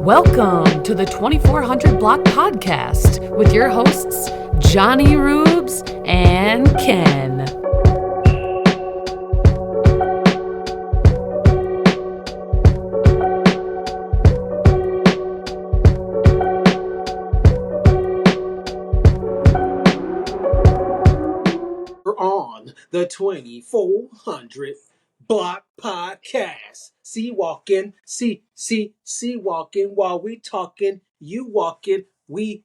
Welcome to the 2400 Block Podcast with your hosts, Jonnyroobs and Ken. We're on the 2400 Block Podcast. See walking, see walking while we talking, you walking, we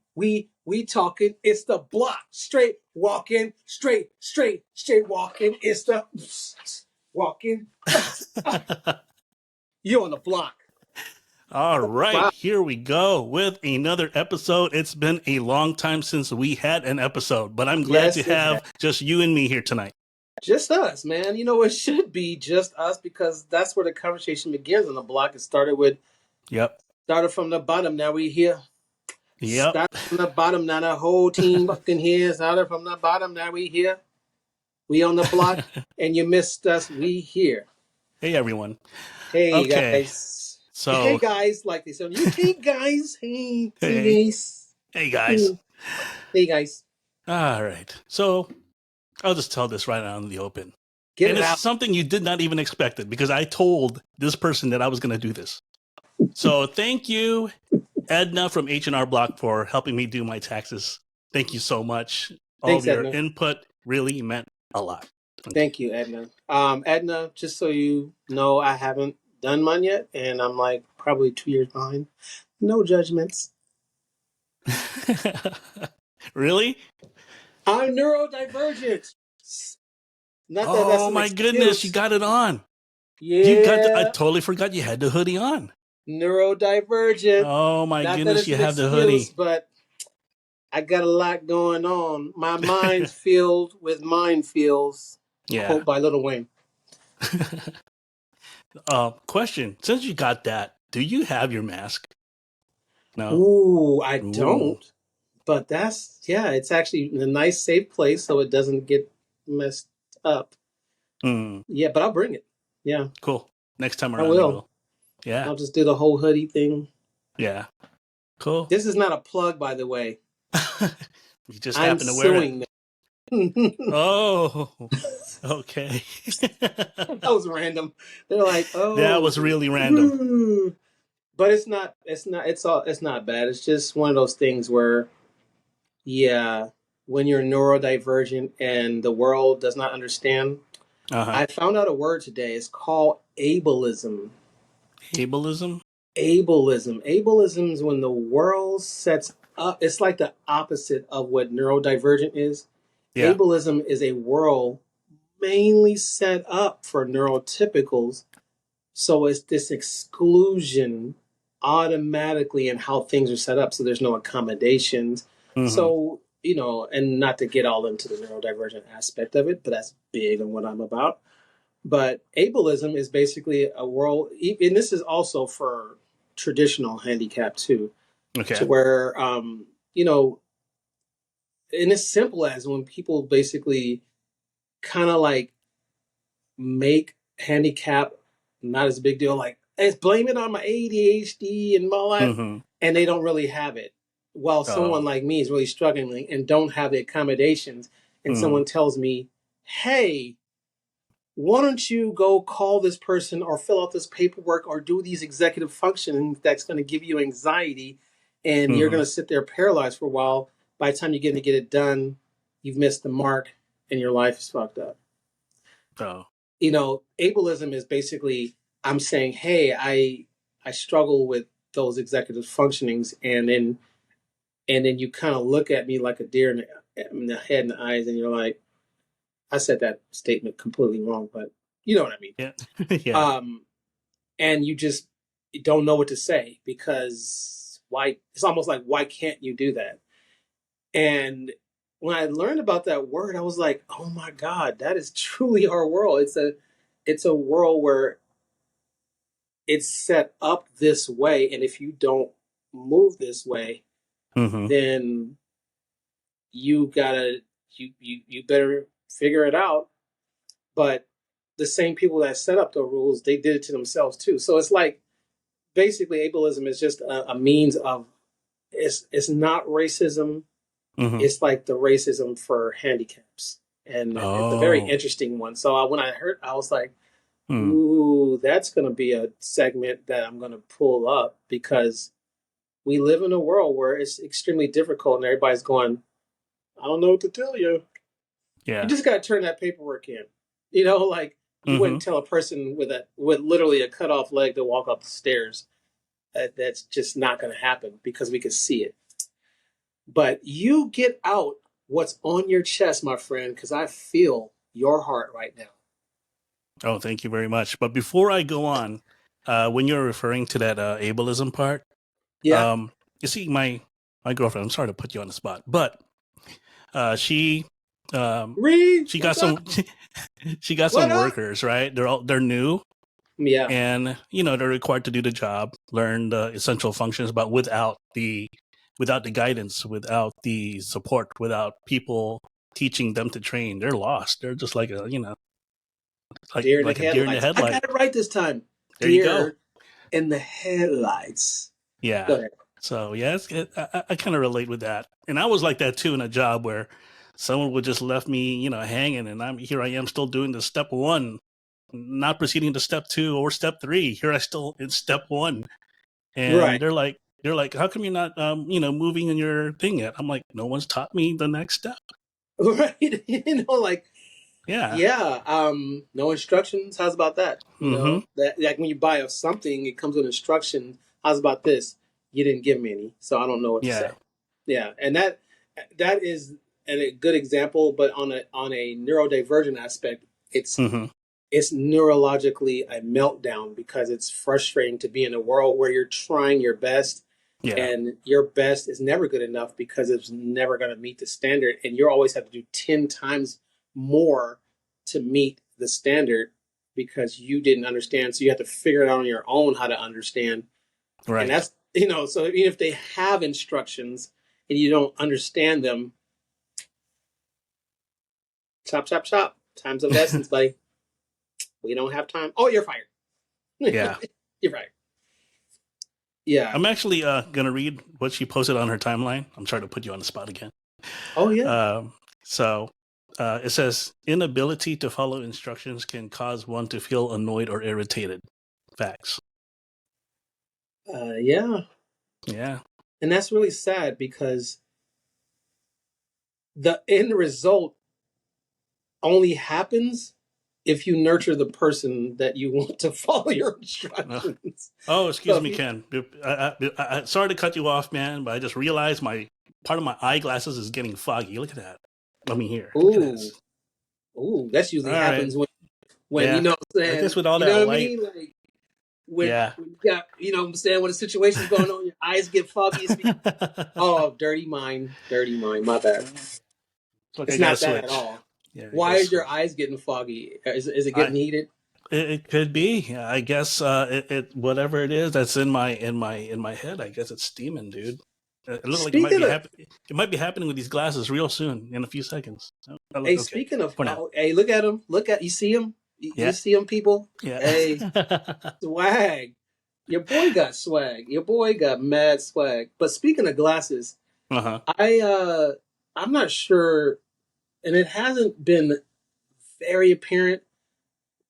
talking. It's the block, straight walking, straight walking. It's the walking. You on the block. All right, Wow. here we go with another episode. It's been a long time since we had an episode, but I'm glad to have just you and me here tonight. Just us, man. You know, it should be just us because that's where the conversation begins on the block. It started from the bottom. Now we here. Yep. Started from the bottom. Now the whole team fucking here. Started from the bottom. Now we here. We on the block, and you missed us. We here. Hey, everyone. Hey, okay. guys. So, hey, guys, like they said. Hey, guys. Hey, guys. Hey, guys. Hey, guys. All right. So, I'll just tell this right out in the open. Get it it's out. Something you did not even expect it because I told this person that I was going to do this. So, thank you, Edna from H&R Block, for helping me do my taxes. Thank you so much. Thanks, All of your Edna. input really meant a lot. Thank you, Edna. Edna, just so you know, I haven't done mine yet, and I'm like probably 2 years behind. No judgments. Really? I'm neurodivergent. Not that that's my goodness, you got it on. Yeah. I totally forgot you had the hoodie on. Neurodivergent. Oh my goodness, you have the hoodie. But I got a lot going on. My mind's filled with minefields. Yeah. Quote by Lil Wayne. Question. Since you got that, do you have your mask? No. Ooh, I don't. But it's actually in a nice, safe place so it doesn't get messed up. Yeah, but I'll bring it. Yeah. Cool. Next time around, I will. Yeah. I'll just do the whole hoodie thing. Yeah. Cool. That is not a plug, by the way. You just happen to wear it. Oh, okay. That was random. They're like, oh, that was really random. But it's not bad. It's just one of those things where, yeah, when you're neurodivergent and the world does not understand. I found out a word today. It's called ableism. Ableism? Ableism is when the world sets up. It's like the opposite of what neurodivergent is. Yeah. Ableism is a world mainly set up for neurotypicals. So it's this exclusion automatically in how things are set up. So there's no accommodations. So, and not to get all into the neurodivergent aspect of it, but that's big on what I'm about. But ableism is basically a world, and this is also for traditional handicap too. Okay. To where, and it's simple as when people basically kind of like make handicap not as a big deal, like, let's blame it on my ADHD and all that, and they don't really have it. While someone like me is really struggling and don't have the accommodations, and someone tells me, hey, why don't you go call this person or fill out this paperwork or do these executive functions that's going to give you anxiety, and you're going to sit there paralyzed for a while. By the time you get to get it done, you've missed the mark and your life is fucked up. Oh. Ableism is basically, I'm saying, hey, I struggle with those executive functionings, and then you kind of look at me like a deer in the head and the eyes, and you're like, I said that statement completely wrong, but you know what I mean. Yeah. Yeah. And you just don't know what to say because why? It's almost like, why can't you do that? And when I learned about that word, I was like, oh my God, that is truly our world. It's a world where it's set up this way, and if you don't move this way, then you better figure it out. But the same people that set up the rules, they did it to themselves too. So it's like basically ableism is just a means of it's not racism. Mm-hmm. It's like the racism for handicaps, and it's a very Oh. interesting one. So when I heard, I was like, Hmm. "Ooh, that's going to be a segment that I'm going to pull up because we live in a world where it's extremely difficult, and everybody's going, I don't know what to tell you. You Yeah. just got to turn that paperwork in. Like you Mm-hmm. wouldn't tell a person with literally a cut off leg to walk up the stairs. That's just not going to happen because we can see it. But you get out what's on your chest, my friend, because I feel your heart right now. Oh, thank you very much. But before I go on, when you're referring to that ableism part, Yeah. you see, my girlfriend. I'm sorry to put you on the spot, but she Reed, she got what's up? some she got What some up? workers, right? They're new, Yeah. and they're required to do the job, learn the essential functions, but without the guidance, without the support, without people teaching them to train, they're lost. They're just like Deer in the like a deer in the headlights. I headlight. got it right this time. There you go. Deer in the headlights. Go Yeah. ahead. So yeah, I kind of relate with that, and I was like that too in a job where someone would just left me, hanging, and I am still doing the step one, not proceeding to step two or step three. Here I still in step one, and Right. they're like, how come you're not, moving in your thing yet? I'm like, no one's taught me the next step. Right. Like, Yeah. yeah, no instructions. How's about that? Mm-hmm. That like when you buy something, it comes with instructions. How's about this? You didn't give me any, so I don't know what to Yeah. say. Yeah, and that is a good example, but on a neurodivergent aspect, it's Mm-hmm. it's neurologically a meltdown because it's frustrating to be in a world where you're trying your best Yeah. and your best is never good enough because it's never going to meet the standard and you always have to do 10 times more to meet the standard because you didn't understand, so you have to figure it out on your own how to understand. And Right. that's so even if they have instructions and you don't understand them, chop chop chop, time's of essence, buddy. We don't have time. Oh, you're fired. Yeah. You're fired. Yeah. I'm actually gonna read what she posted on her timeline. I'm sorry to put you on the spot again. Oh yeah. So it says inability to follow instructions can cause one to feel annoyed or irritated. Facts. Yeah. Yeah. And that's really sad because the end result only happens if you nurture the person that you want to follow your Ugh. instructions. Oh, So excuse me, Ken. Sorry to cut you off, man, but I just realized my part of my eyeglasses is getting foggy. Look at that. Let me hear. Look at ooh, this. that's All usually right. happens when Yeah. what I'm I guess saying, with all you know that what I light. mean? Like Yeah. when you got, what I'm saying, when the situation's going on, your eyes get foggy. Oh, dirty mind, my bad. Look, I It's got to not that at switch. all. Yeah, I got Why to is your switch. eyes getting foggy? Is it I getting heated? it could be. Yeah, I guess it whatever it is that's in my head. I guess it's steaming, dude. It looks like it might Speaking be of, happen. It might be happening with these glasses real soon in a few seconds. Oh, look hey, okay speaking of, for now. oh, hey, look at him. You see him? You Yeah, see him, people? yeah. Hey, swag. Your boy got swag. Your boy got mad swag. But speaking of glasses, Uh-huh. I'm not sure, and it hasn't been very apparent,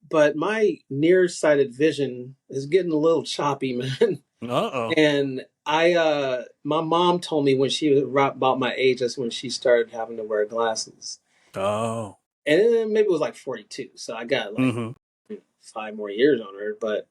but my nearsighted vision is getting a little choppy, man. Uh-oh. And my mom told me when she was right about my age, that's when she started having to wear glasses. Oh. And then maybe it was like 42, so I got like Mm-hmm. 5 more years on her. But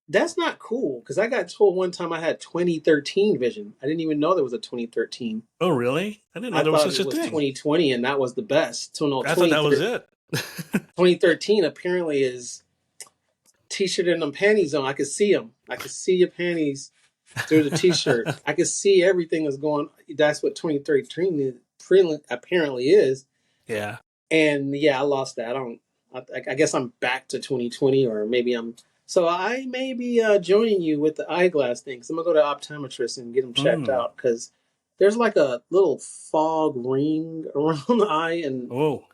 that's not cool because I got told one time I had 2013 vision. I didn't even know there was a 2013. Oh, really? I didn't know I there was thought such it a was thing. 2020 and that was the best. So no, I thought that was it. 2013 apparently is t-shirt and them panties on. I could see them. I could see your panties through the t-shirt. I could see everything that's going. That's what 2013 apparently is. Yeah. And yeah, I lost that. I don't. I guess I'm back to 2020, or maybe I'm. So I may be joining you with the eyeglass thing. Cause I'm gonna go to optometrist and get them checked Mm. out because there's like a little fog ring around the eye, and Oh.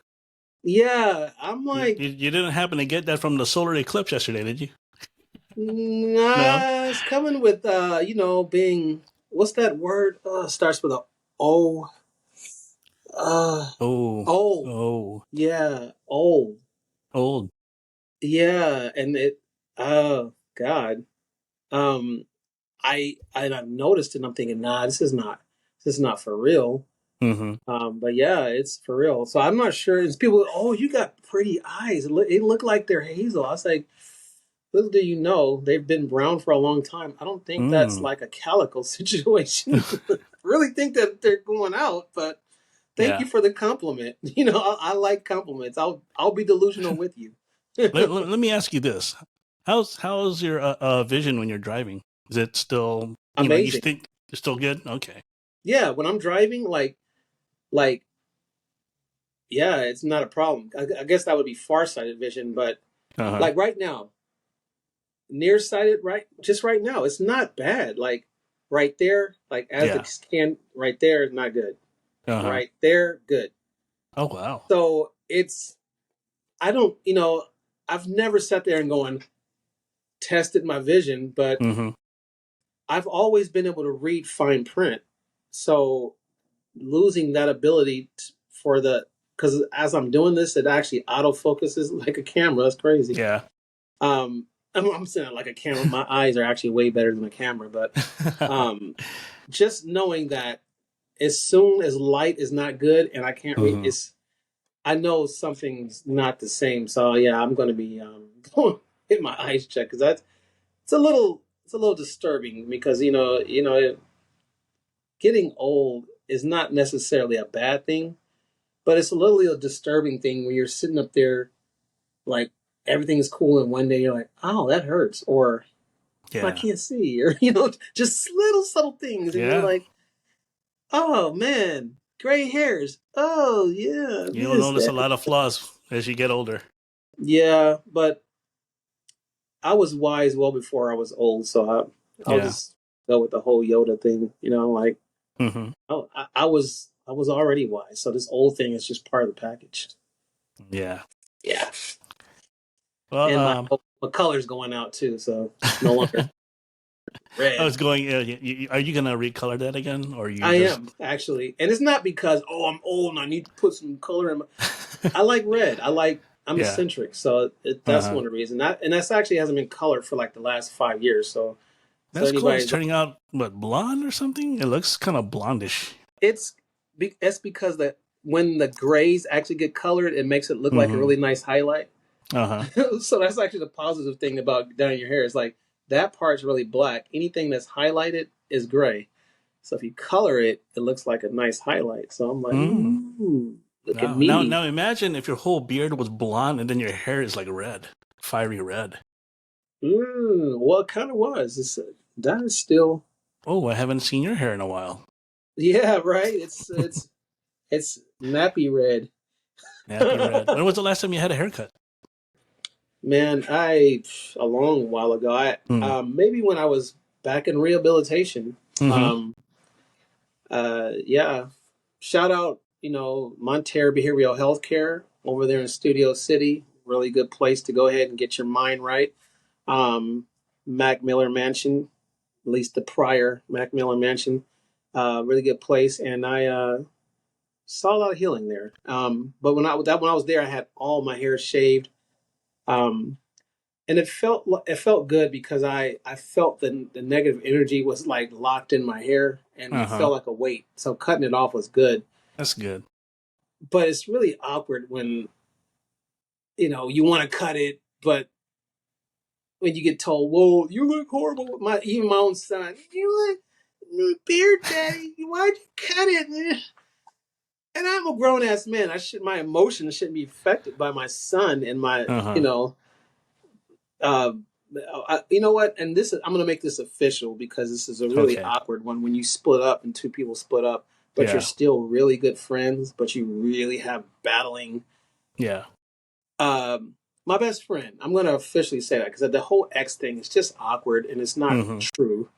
yeah, I'm You, like, you you didn't happen to get that from the solar eclipse yesterday, did you? No. Nah, it's coming with being, what's that word? Starts with a O. Uh Oh. old. Oh. Yeah, old. Old. Yeah, and it oh God. Um I've noticed it and I'm thinking, nah, this is not for real. Mm-hmm. But yeah, it's for real. So I'm not sure. It's people, oh, you got pretty eyes. It look like they're hazel. I was like, little do you know, they've been brown for a long time. I don't think that's Mm. like a calico situation. I really think that they're going out, but thank Yeah. you for the compliment. I like compliments. I'll be delusional with you. Let me ask you this: how's your vision when you're driving? Is it still, you Amazing. think you're still good? Okay. Yeah, when I'm driving, like yeah, it's not a problem. I guess that would be farsighted vision, but Uh huh. like right now, nearsighted, right? Just right now, it's not bad. Like right there, like as the Yeah. scan right there is not good. Uh huh. Right there, good. Oh wow. So I don't, I've never sat there and going tested my vision, but Mm-hmm. I've always been able to read fine print. So losing that ability for the, because as I'm doing this, it actually autofocuses like a camera. That's crazy. Yeah. I'm saying like a camera. My eyes are actually way better than a camera, but um, just knowing that as soon as light is not good and I can't read, Mm-hmm. I know something's not the same. So yeah, I'm going to be going to get my eyes checked because it's a little disturbing because getting old is not necessarily a bad thing, but it's a little disturbing thing when you're sitting up there like everything's cool and one day you're like, oh, that hurts, or I Yeah. can't see, or just little subtle things, and you're Yeah. like, oh man, gray hairs. Oh yeah, You'll this notice a that. lot of flaws as you get older. Yeah, but I was wise well before I was old, so I'll Yeah. just go with the whole Yoda thing. Like Mm-hmm. I was already wise, so this old thing is just part of the package. Yeah. Yeah, Well, and my color's going out too, so it's no longer I red. was going. Are you gonna recolor that again, or you I just? am actually, and it's not because I'm old and I need to put some color in my. I like red. I'm Yeah. eccentric, so Uh that's huh. one of the reasons. And that's actually hasn't been colored for like the last 5 years. So That's cool. It's anybody's like, turning out what, blonde or something. It looks kind of blondish. it's it's because that when the grays actually get colored, it makes it look like a Mm-hmm. really nice highlight. Uh huh. So that's actually the positive thing about dyeing your hair. Is like that part's really black. Anything that's highlighted is gray. So if you color it, it looks like a nice highlight. So I'm like, Mm. ooh, look at Now, me. now, imagine if your whole beard was blonde and then your hair is like red, fiery red. Well, it kind of was. That is still, Oh, I haven't seen your hair in a while. yeah, right. It's nappy red. Nappy red. When was the last time you had a haircut? Man, a long while ago. Mm. Maybe when I was back in rehabilitation. Mm-hmm. Yeah. Shout out, Monterey Behavioral Health Care over there in Studio City. Really good place to go ahead and get your mind right. Um, Mac Miller Mansion, at least the prior Mac Miller Mansion. Really good place, and I saw a lot of healing there. But when I was there, I had all my hair shaved, um, and it felt good because I felt the negative energy was like locked in my hair, and Uh it huh. felt like a weight. So cutting it off was good. That's good. But it's really awkward when you want to cut it, but when you get told, "Well, you look horrible," even my own son, "You look beard, daddy. Why'd you cut it?" And I'm a grown ass man. My emotions shouldn't be affected by my son and my, Uh huh. uh, you know what? And I'm going to make this official because this is a really Okay. awkward one when you split up and two people split up, but you're Yeah. still really good friends, but you really have battling. Yeah. Um, my best friend, I'm going to officially say that because the whole ex thing is just awkward and it's not Mm-hmm. true.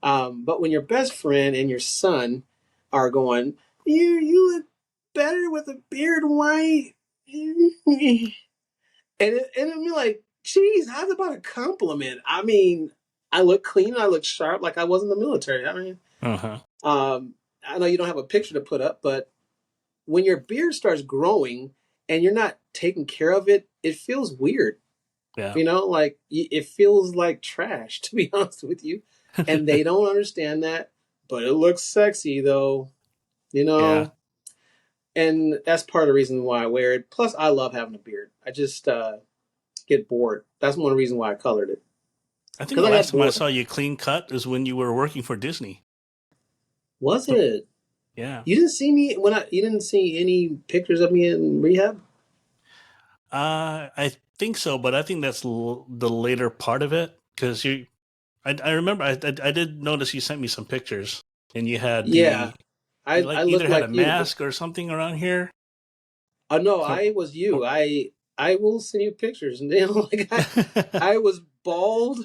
But when your best friend and your son are going, you look better with a beard white, and it'd be like, Geez, how's about a compliment? I mean, I look clean, I look sharp, like I was in the military. I mean, Uh-huh. I know you don't have a picture to put up, but when your beard starts growing and you're not taking care of it, it feels weird. Yeah. You know, like it feels like trash, to be honest with you. And they don't understand that, but it looks sexy though, you Yeah. know. And that's part of the reason why I wear it. Plus, I love having a beard. I just get bored. That's one of the reasons why I colored it. I think Because the I last got time I bored. saw you clean cut is when you were working for Disney. Was it? Yeah. You didn't see me when I. You didn't see any pictures of me in rehab. I think so, but I think that's the later part of it because I remember I did notice you sent me some pictures and you had Yeah, you I like either look had a like you. But mask or something around here. no, Some, I was oh, you. I will send you pictures. And then like I was bald.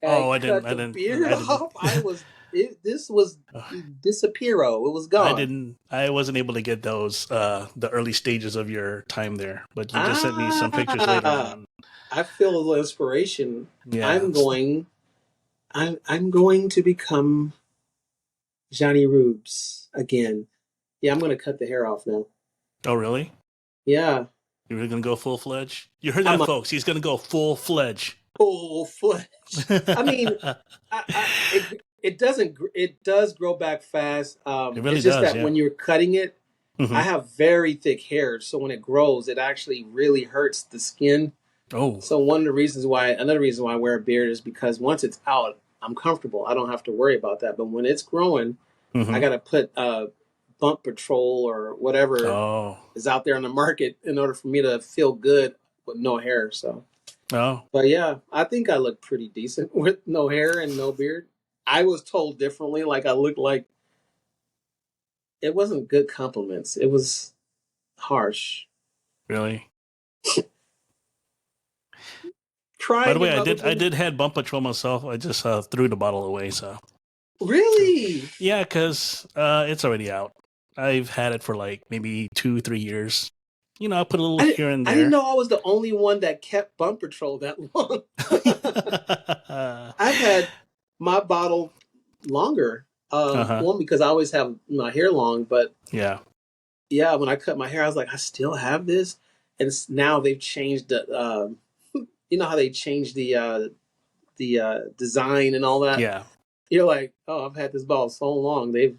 I oh, cut the beard I didn't. off. I was. This was disappearo. It was gone. I wasn't able to get those the early stages of your time there, but you just sent me some pictures later Ah, on. I feel a little inspiration. Yeah. I'm going. I'm going to become Jonnyroobs again. Yeah, I'm going to cut the hair off now. Oh, really? Yeah, You're really gonna go full fledged? You heard I'm that, a folks? He's gonna go full fledged. full fledged. I mean, it doesn't it does grow back fast. It really It's just does, that yeah. when you're cutting it, I Hmm. have very thick hair, so when it grows, it actually really hurts the skin. Oh, So another reason why I wear a beard is because once it's out, I'm comfortable. I don't have to worry about that. But when it's growing, I hmm. got to put bump patrol or whatever Oh, is out there on the market in order for me to feel good with no hair. So, oh, but yeah, I think I look pretty decent with no hair and no beard. I was told differently, like I looked like it wasn't good compliments. It was harsh. really? Try By the way, again, Bubba. I did had bump patrol myself. I just threw the bottle away. So Really? yeah, because it's already out. I've had it for like maybe 2, 3 years. You know, I put a little here and I didn't there. know I was the only one that kept bump patrol that long. I've had my bottle longer. Uh-huh. One because I always have my hair long, but Yeah. yeah, when I cut my hair, I was like, I still have this, and now they've changed the. You know how they changed the design and all that. Yeah. You're like, oh, I've had this bottle so long. They've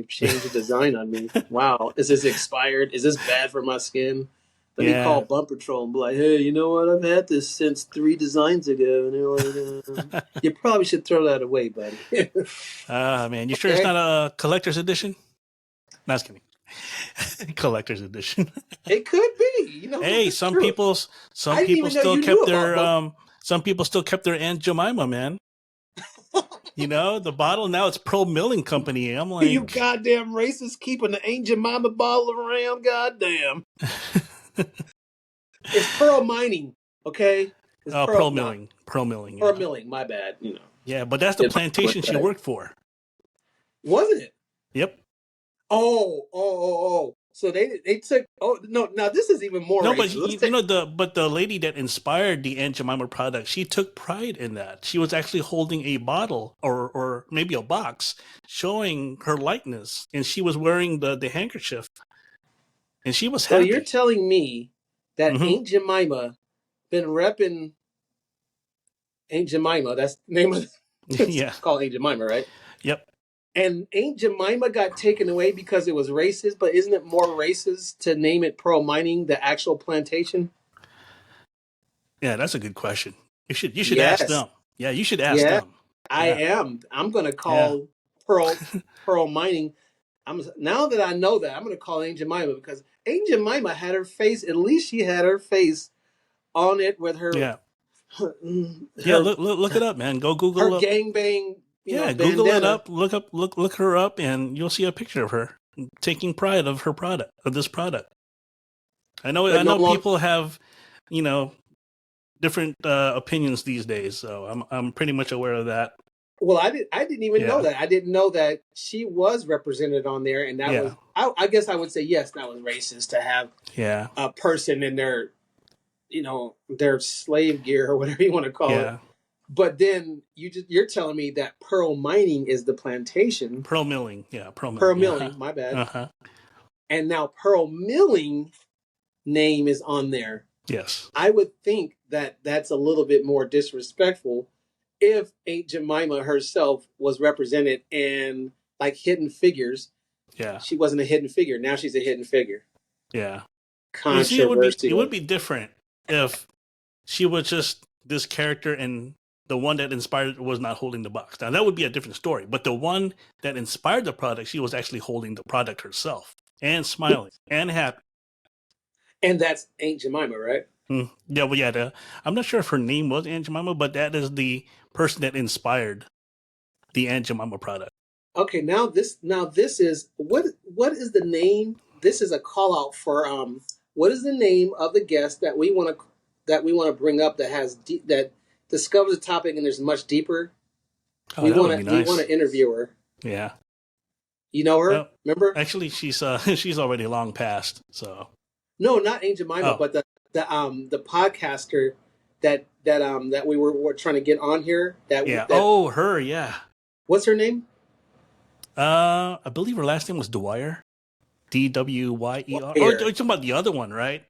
changed the design on me. Wow, is this expired? Is this bad for my skin? Let me call Yeah. Bump Patrol and be like, hey, you know what? I've had this since 3 designs ago. And they're like, you probably should throw that away, buddy. Man, you sure it's Okay. not a collector's edition? No, I was kidding. Collector's edition. It could be. You know what? Hey, That's true. some I didn't people even know still you knew kept about their Bump. some people still kept their Aunt Jemima, man. You know, the bottle now it's Pro Milling Company. I'm You like, goddamn racist keeping the Aunt Jemima bottle around. Goddamn. It's Pearl Mining, okay? It's Pearl, not Pro Milling, Pearl yeah, Milling, my bad. yeah. But that's the Did my plantation she mistake. worked for. Wasn't it? Yep. Oh. So they took. Oh no! Now this is even more No, but racist. Let's you take. know the lady that inspired the Aunt Jemima product, she took pride in that. She was actually holding a bottle or maybe a box showing her likeness, and she was wearing the handkerchief, and she was So you're happy. telling me that Hmm. Aunt Jemima been repping Aunt Jemima? That's the name of it's Yeah. called Aunt Jemima, right? Yep. And Aunt Jemima got taken away because it was racist. But isn't it more racist to name it Pearl Mining, the actual plantation? Yeah, that's a good question. You should ask Yes. them. Yeah, you should ask Yeah, them. I Yeah. am. I'm gonna Yeah. call Pearl Mining. Now that I know that, I'm gonna call Aunt Jemima because Aunt Jemima had her face. At least she had her face on it with her Yeah. Yeah, her look it up, man. Go her Google up. gangbang, Yeah, Google it bandana. up. Look her up, and you'll see a picture of her taking pride of her product of this product. But I no know longer. people have, you know, different opinions these days, so I'm pretty much aware of that. Well, I didn't even know Yeah, that. I didn't know that she was represented on there, and that yeah, was. I guess I would say yes, that was racist to have yeah, a person in there. their slave gear or whatever you want to call it. Yeah. But then you're telling me that pearl mining is the plantation. Pearl milling. Yeah, pearl Pearl milling. milling, my bad. Uh-huh. And now pearl milling name is on there. Yes. I would think that that's a little bit more disrespectful if Aunt Jemima herself was represented in like Hidden Figures. Yeah. She wasn't a hidden figure. Now she's a hidden figure. Yeah. You see, Controversial. it would be different if she was just this character and the one that inspired was not holding the box. Now that would be a different story. But the one that inspired the product, she was actually holding the product herself and smiling and happy. And that's Aunt Jemima, right? Yeah, well, yeah. I'm not sure if her name was Aunt Jemima, but that is the person that inspired the Aunt Jemima product. Okay, now this is what is the name? This is a call out for what is the name of the guest that we want to bring up that has that discovers the topic and is much deeper. Oh, that would be nice. We want to interview her. Yeah. You know her? Remember? Actually, she's she's already long passed. So no, not Aunt Jemima, but the podcaster that we were trying to get on here. Her. Yeah. What's her name? I believe her last name was Dwyer. Dwyer. Oh, you're talking about the other one, right?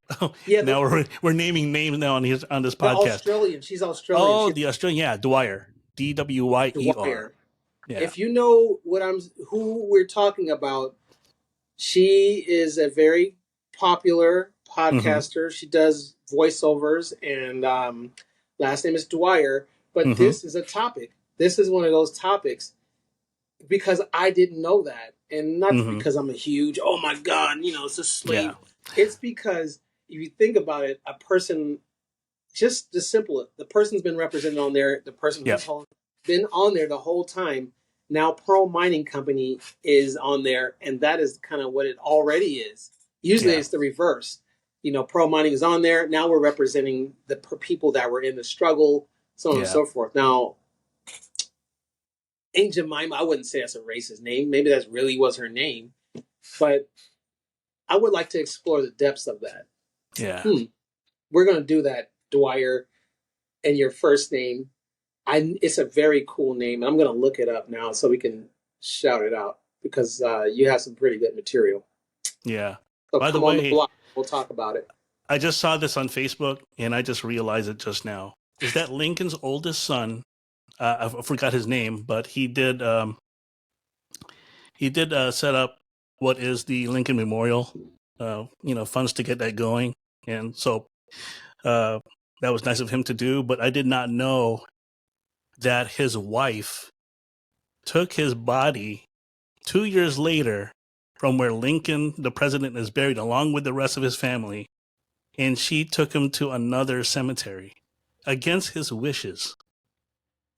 Yeah. Now we're naming names now on this podcast. Australian. She's Australian. Oh, the Australian. Yeah, Dwyer. Dwyer. Yeah. If you know who we're talking about, she is a very popular podcaster. She does voiceovers, and last name is Dwyer. But this is a topic. This is one of those topics because I didn't know that, and not because I'm a huge oh my god, it's a slave. Yeah. It's because if you think about it, a person, just the simple, the person's been represented on there. The person who's been on there the whole time. Now Pearl Mining Company is on there, and that is kind of what it already is. Usually it's the reverse. Pearl Mining is on there. Now we're representing the people that were in the struggle, so on and so forth. Now, Aunt Jemima, I wouldn't say that's a racist name. Maybe that really was her name. But I would like to explore the depths of that. Yeah. We're going to do that, Dwyer, and your first name. It's a very cool name. I'm going to look it up now so we can shout it out because you have some pretty good material. Yeah. So by the way, on the block, we'll talk about it. I just saw this on Facebook and I just realized it just now. Is that Lincoln's oldest son? I forgot his name, but he did set up what is the Lincoln Memorial, funds to get that going. And so that was nice of him to do, but I did not know that his wife took his body 2 years later from where Lincoln, the president, is buried along with the rest of his family, and she took him to another cemetery against his wishes.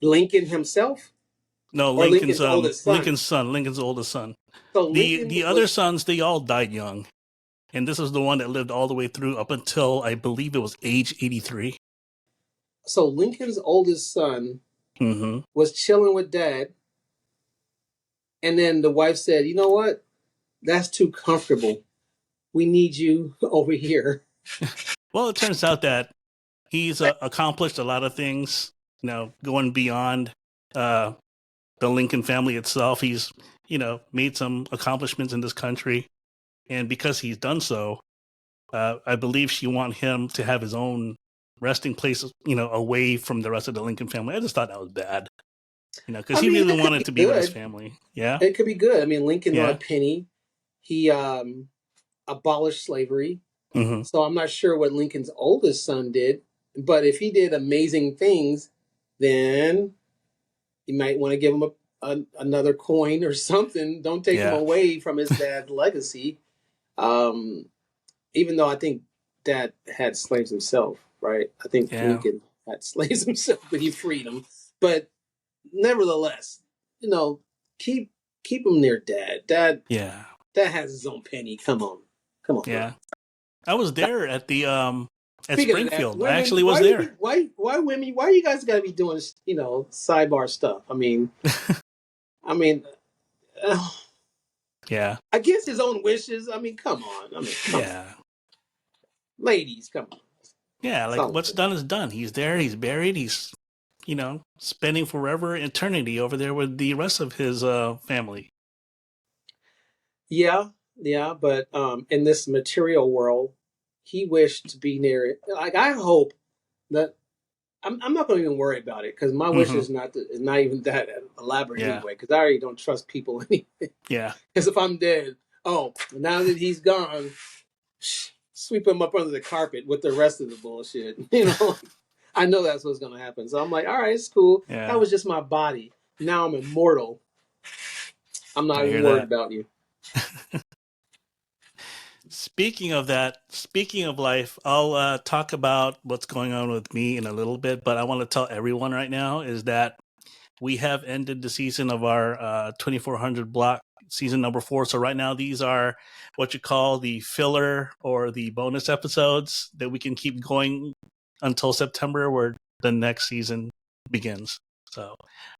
Lincoln himself? No, Lincoln's son. Lincoln's oldest son. So the other sons, they all died young. And this is the one that lived all the way through up until, I believe it was age 83. So Lincoln's oldest son was chilling with dad. And then the wife said, you know what? That's too comfortable. We need you over here. Well, it turns out that he's accomplished a lot of things, going beyond the Lincoln family itself. He's, made some accomplishments in this country. And because he's done so, I believe she wants him to have his own resting place, away from the rest of the Lincoln family. I just thought that was bad, because he really wanted to be with his family. Yeah. It could be good. I mean, Lincoln on a penny. He abolished slavery. So I'm not sure what Lincoln's oldest son did, but if he did amazing things, then you might want to give him another coin or something. Don't take him away from his dad's legacy. Even though I think Dad had slaves himself, right? I think Lincoln had slaves himself, but he freed them. But nevertheless, keep him near Dad. Dad has his own penny. Come on. Yeah, I was there at the at Springfield. That, women, I actually was there. Why women? Why you guys got to be doing sidebar stuff? I mean, yeah. Against his own wishes. I mean, come on. Come on. Ladies, come on. Yeah, like Sounds what's good. done is done. He's there. He's buried. He's spending forever eternity over there with the rest of his family. Yeah, yeah, but in this material world, he wished to be near it. Like I hope that I'm not going to even worry about it because my wish Hmm. is not even that elaborate Yeah, anyway. Because I already don't trust people anyway. yeah, Because if I'm dead, oh, now that he's gone, sweep him up under the carpet with the rest of the bullshit. I know that's what's going to happen. So I'm like, all right, it's cool. That yeah. was just my body. Now I'm immortal. I'm not I even hear worried that. about you. Speaking of that, speaking of life, I'll talk about what's going on with me in a little bit, but I want to tell everyone right now is that we have ended the season of our 2400 block season number 4. So right now, these are what you call the filler or the bonus episodes that we can keep going until September, where the next season begins. So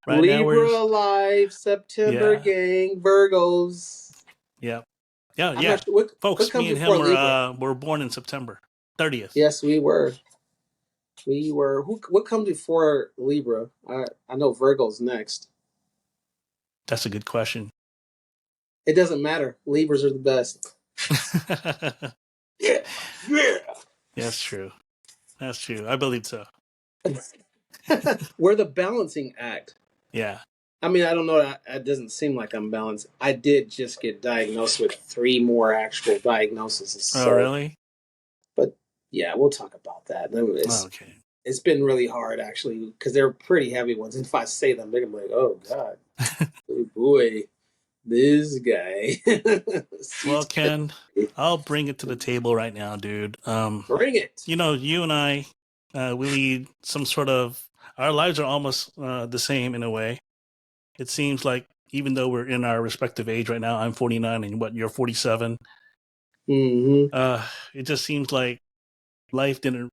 right now, Libra alive, September yeah, gang, Virgos. yeah, yeah, I'm yeah. not sure what Folks, comes me and before him Libra. were born in September 30th. Yes, we were. We were. What comes before Libra? I know Virgo's next. That's a good question. It doesn't matter. Libras are the best. Yeah, yeah. That's true. That's true. I believe so. We're the balancing act. Yeah. I mean, I don't know. That doesn't seem like I'm balanced. I did just get diagnosed with 3 more actual diagnoses. Oh, So, really? but yeah, we'll talk about that. Okay. It's been really hard actually because they're pretty heavy ones. And if I say them, they're gonna be like, "Oh God, oh boy, this guy." Well, Sweet. Ken, I'll bring it to the table right now, dude. Bring it. You and I, we lead some sort of. Our lives are almost the same in a way. It seems like even though we're in our respective age right now, I'm 49 and what you're 47. Hmm. Uh, it just seems like life didn't.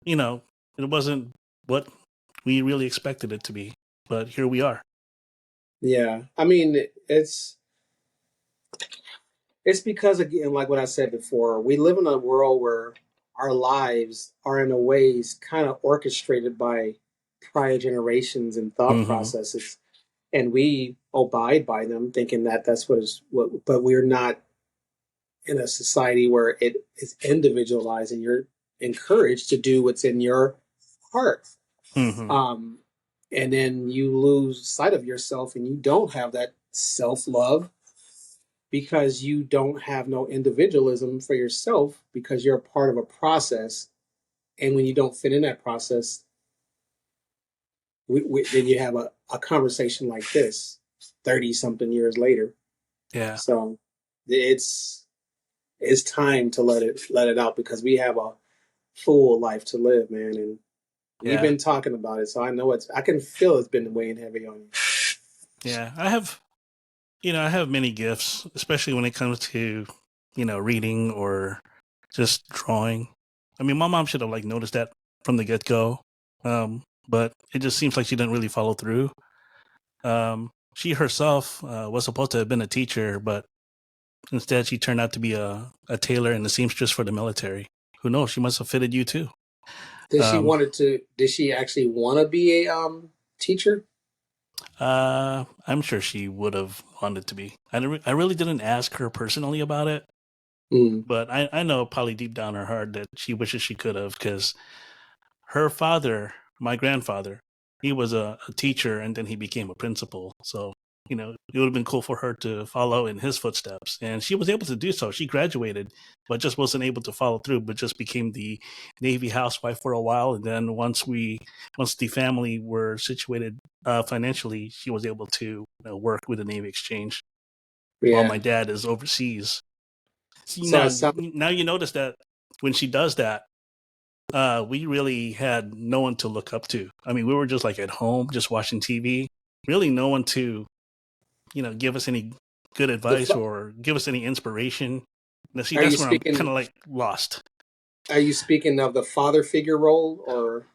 You know, it wasn't what we really expected it to be. But here we are. Yeah, I mean, it's because again, like what I said before, we live in a world where our lives are in a ways kind of orchestrated by prior generations and thought Hmm. processes, and we abide by them, thinking that that's what is what. But we're not in a society where it is individualized, and you're encouraged to do what's in your heart. Hmm. Um, and then you lose sight of yourself, and you don't have that self love because you don't have no individualism for yourself because you're a part of a process. And when you don't fit in that process, then you have a conversation like this 30 something years later. Yeah. So it's it's time to let it out because we have a full life to live, man. And we've Yeah. been talking about it. So I can feel it's been weighing heavy on you. Yeah. I have many gifts, especially when it comes to, reading or just drawing. I mean, my mom should have like noticed that from the get go. But it just seems like she didn't really follow through. She herself was supposed to have been a teacher, but instead she turned out to be a tailor and a seamstress for the military. Who knows? She must have fitted you too. Um, Did she actually want to be a teacher? I'm sure she would have wanted to be. I really didn't ask her personally about it, Mm. but I know probably deep down her heart that she wishes she could have because her father, my grandfather, he was a teacher and then he became a principal. So, it would have been cool for her to follow in his footsteps. And she was able to do so. She graduated, but just wasn't able to follow through, but just became the Navy housewife for a while. And then once the family were situated financially, she was able to work with the Navy Exchange while Yeah. my dad is overseas. See, So it now you notice that when she does that, we really had no one to look up to. I mean, we were just like at home, just watching TV. Really, no one to, give us any good advice the or give us any inspiration. Now, see, Are you that's where I'm speaking? kind of like lost. Are you speaking of the father figure role, or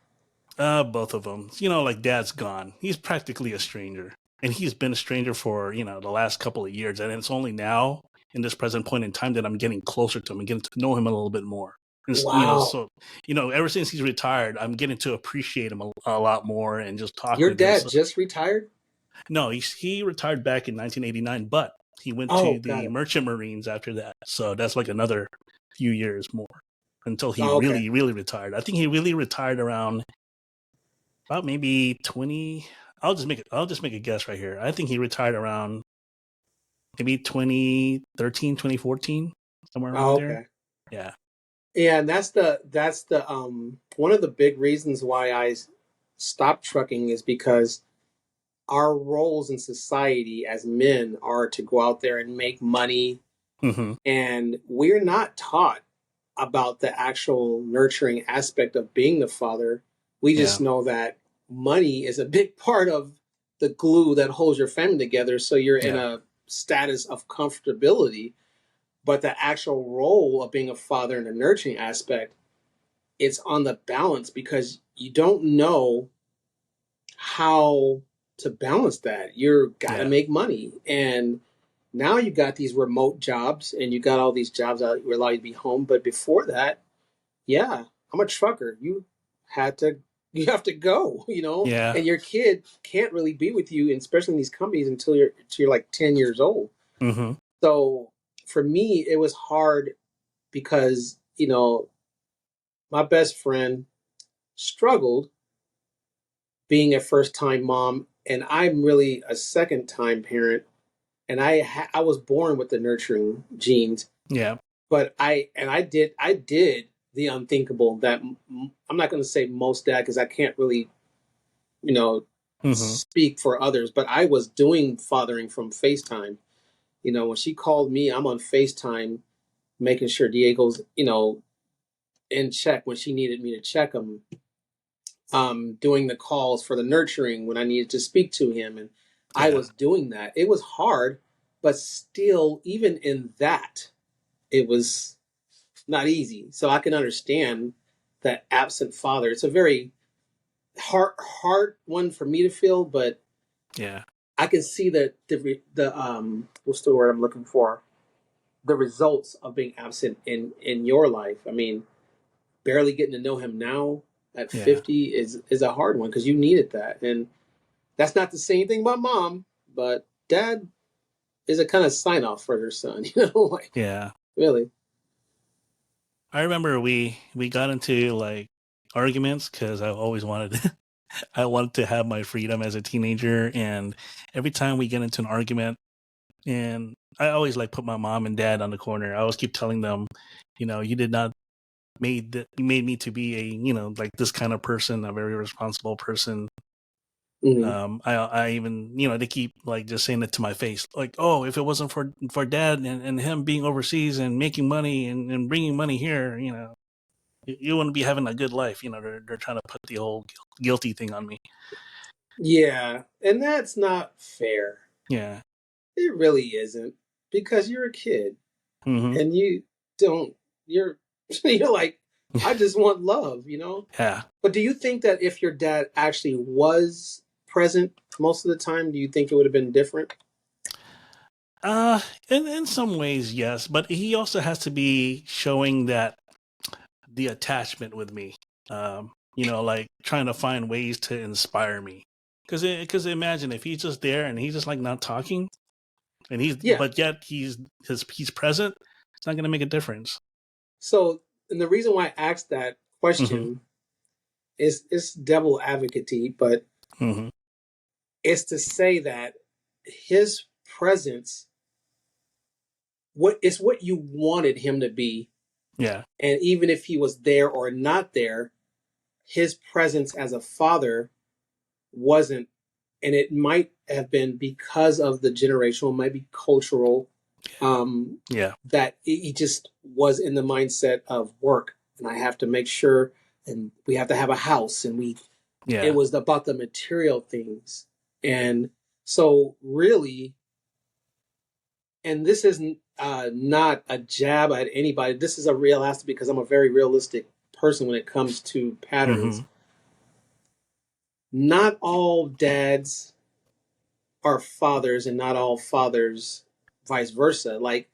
Both of them. Like dad's gone. He's practically a stranger. And he's been a stranger for, the last couple of years. And it's only now, in this present point in time, that I'm getting closer to him and getting to know him a little bit more. Wow. So ever since he's retired, I'm getting to appreciate him a lot more and just talk Your with him. dad So, just retired? no, he retired back in 1989, but he went Oh, to got the it. Merchant Marines after that. So that's like another few years more until he Oh, okay. really, really retired. I think he really retired around about maybe 20. I'll just make a guess right here. I think he retired around maybe 2013, 2014, somewhere Oh, around there. okay. Yeah. Yeah, and that's the one of the big reasons why stopped trucking is because our roles in society as men are to go out there and make money, Hmm. and we're not taught about the actual nurturing aspect of being the father. We just Yeah. know that money is a big part of the glue that holds your family together, so you're in Yeah. a status of comfortability. But the actual role of being a father and the nurturing aspect, it's on the balance because you don't know how to balance that. You're got to Yeah. make money. And now you got these remote jobs and you got all these jobs that allow you to be home. But before that, yeah, I'm a trucker. You have to go, Yeah. and your kid can't really be with you, and especially in these companies until you're like 10 years old. Hmm. So for me, it was hard because, my best friend struggled being a first time mom, and I'm really a second time parent. And I was born with the nurturing genes, Yeah. but I did the unthinkable that I'm not going to say most dad because I can't really you know Hmm. speak for others, but I was doing fathering from FaceTime. When she called me, I'm on FaceTime making sure Diego's in check when she needed me to check him, doing the calls for the nurturing when I needed to speak to him. And I Yeah. was doing that. It was hard, but still, even in that, it was not easy. So I can understand that absent father. It's a very hard one for me to feel, but Yeah. I can see that the what's the word I'm looking for? The results of being absent in your life. I mean, barely getting to know him now at Yeah. 50 is a hard one because you needed that. And that's not the same thing about mom, but dad is a kind of sign off for her son, like Yeah. really. I remember we got into like arguments because I always wanted I wanted to have my freedom as a teenager, and every time we get into an argument, and I always like put my mom and dad on the corner. I always keep telling them, you did not you made me to be a like this kind of person, a very responsible person. Hmm. I even they keep like just saying it to my face, like, oh, if it wasn't for dad and him being overseas and making money and bringing money here, you wouldn't be having a good life. They're trying to put the whole guilty thing on me. Yeah, and that's not fair. Yeah. It really isn't because you're a kid Hmm. and you don't. You're you're like, I just want love. Yeah. But do you think that if your dad actually was present most of the time, do you think it would have been different? Uh, in some ways, yes, but he also has to be showing that the attachment with me. Like trying to find ways to inspire me. Because imagine if he's just there and he's just like not talking, and Yeah. but yet he's present. It's not going to make a difference. So, and the reason why I asked that Hmm. question is devil advocate, but Hmm. it's to say that his presence, what you wanted him to be, Yeah. and even if he was there or not there, his presence as a father wasn't, and it might have been because of the generational, might be cultural, um, Yeah. that he just was in the mindset of work, and I have to make sure, and we have to have a house, and it Yeah. was about the material things. And so really, and this isn't not a jab at anybody, this is a real ask because I'm a very realistic person when it comes to Hmm. patterns. Not all dads are fathers and not all fathers vice versa. Like,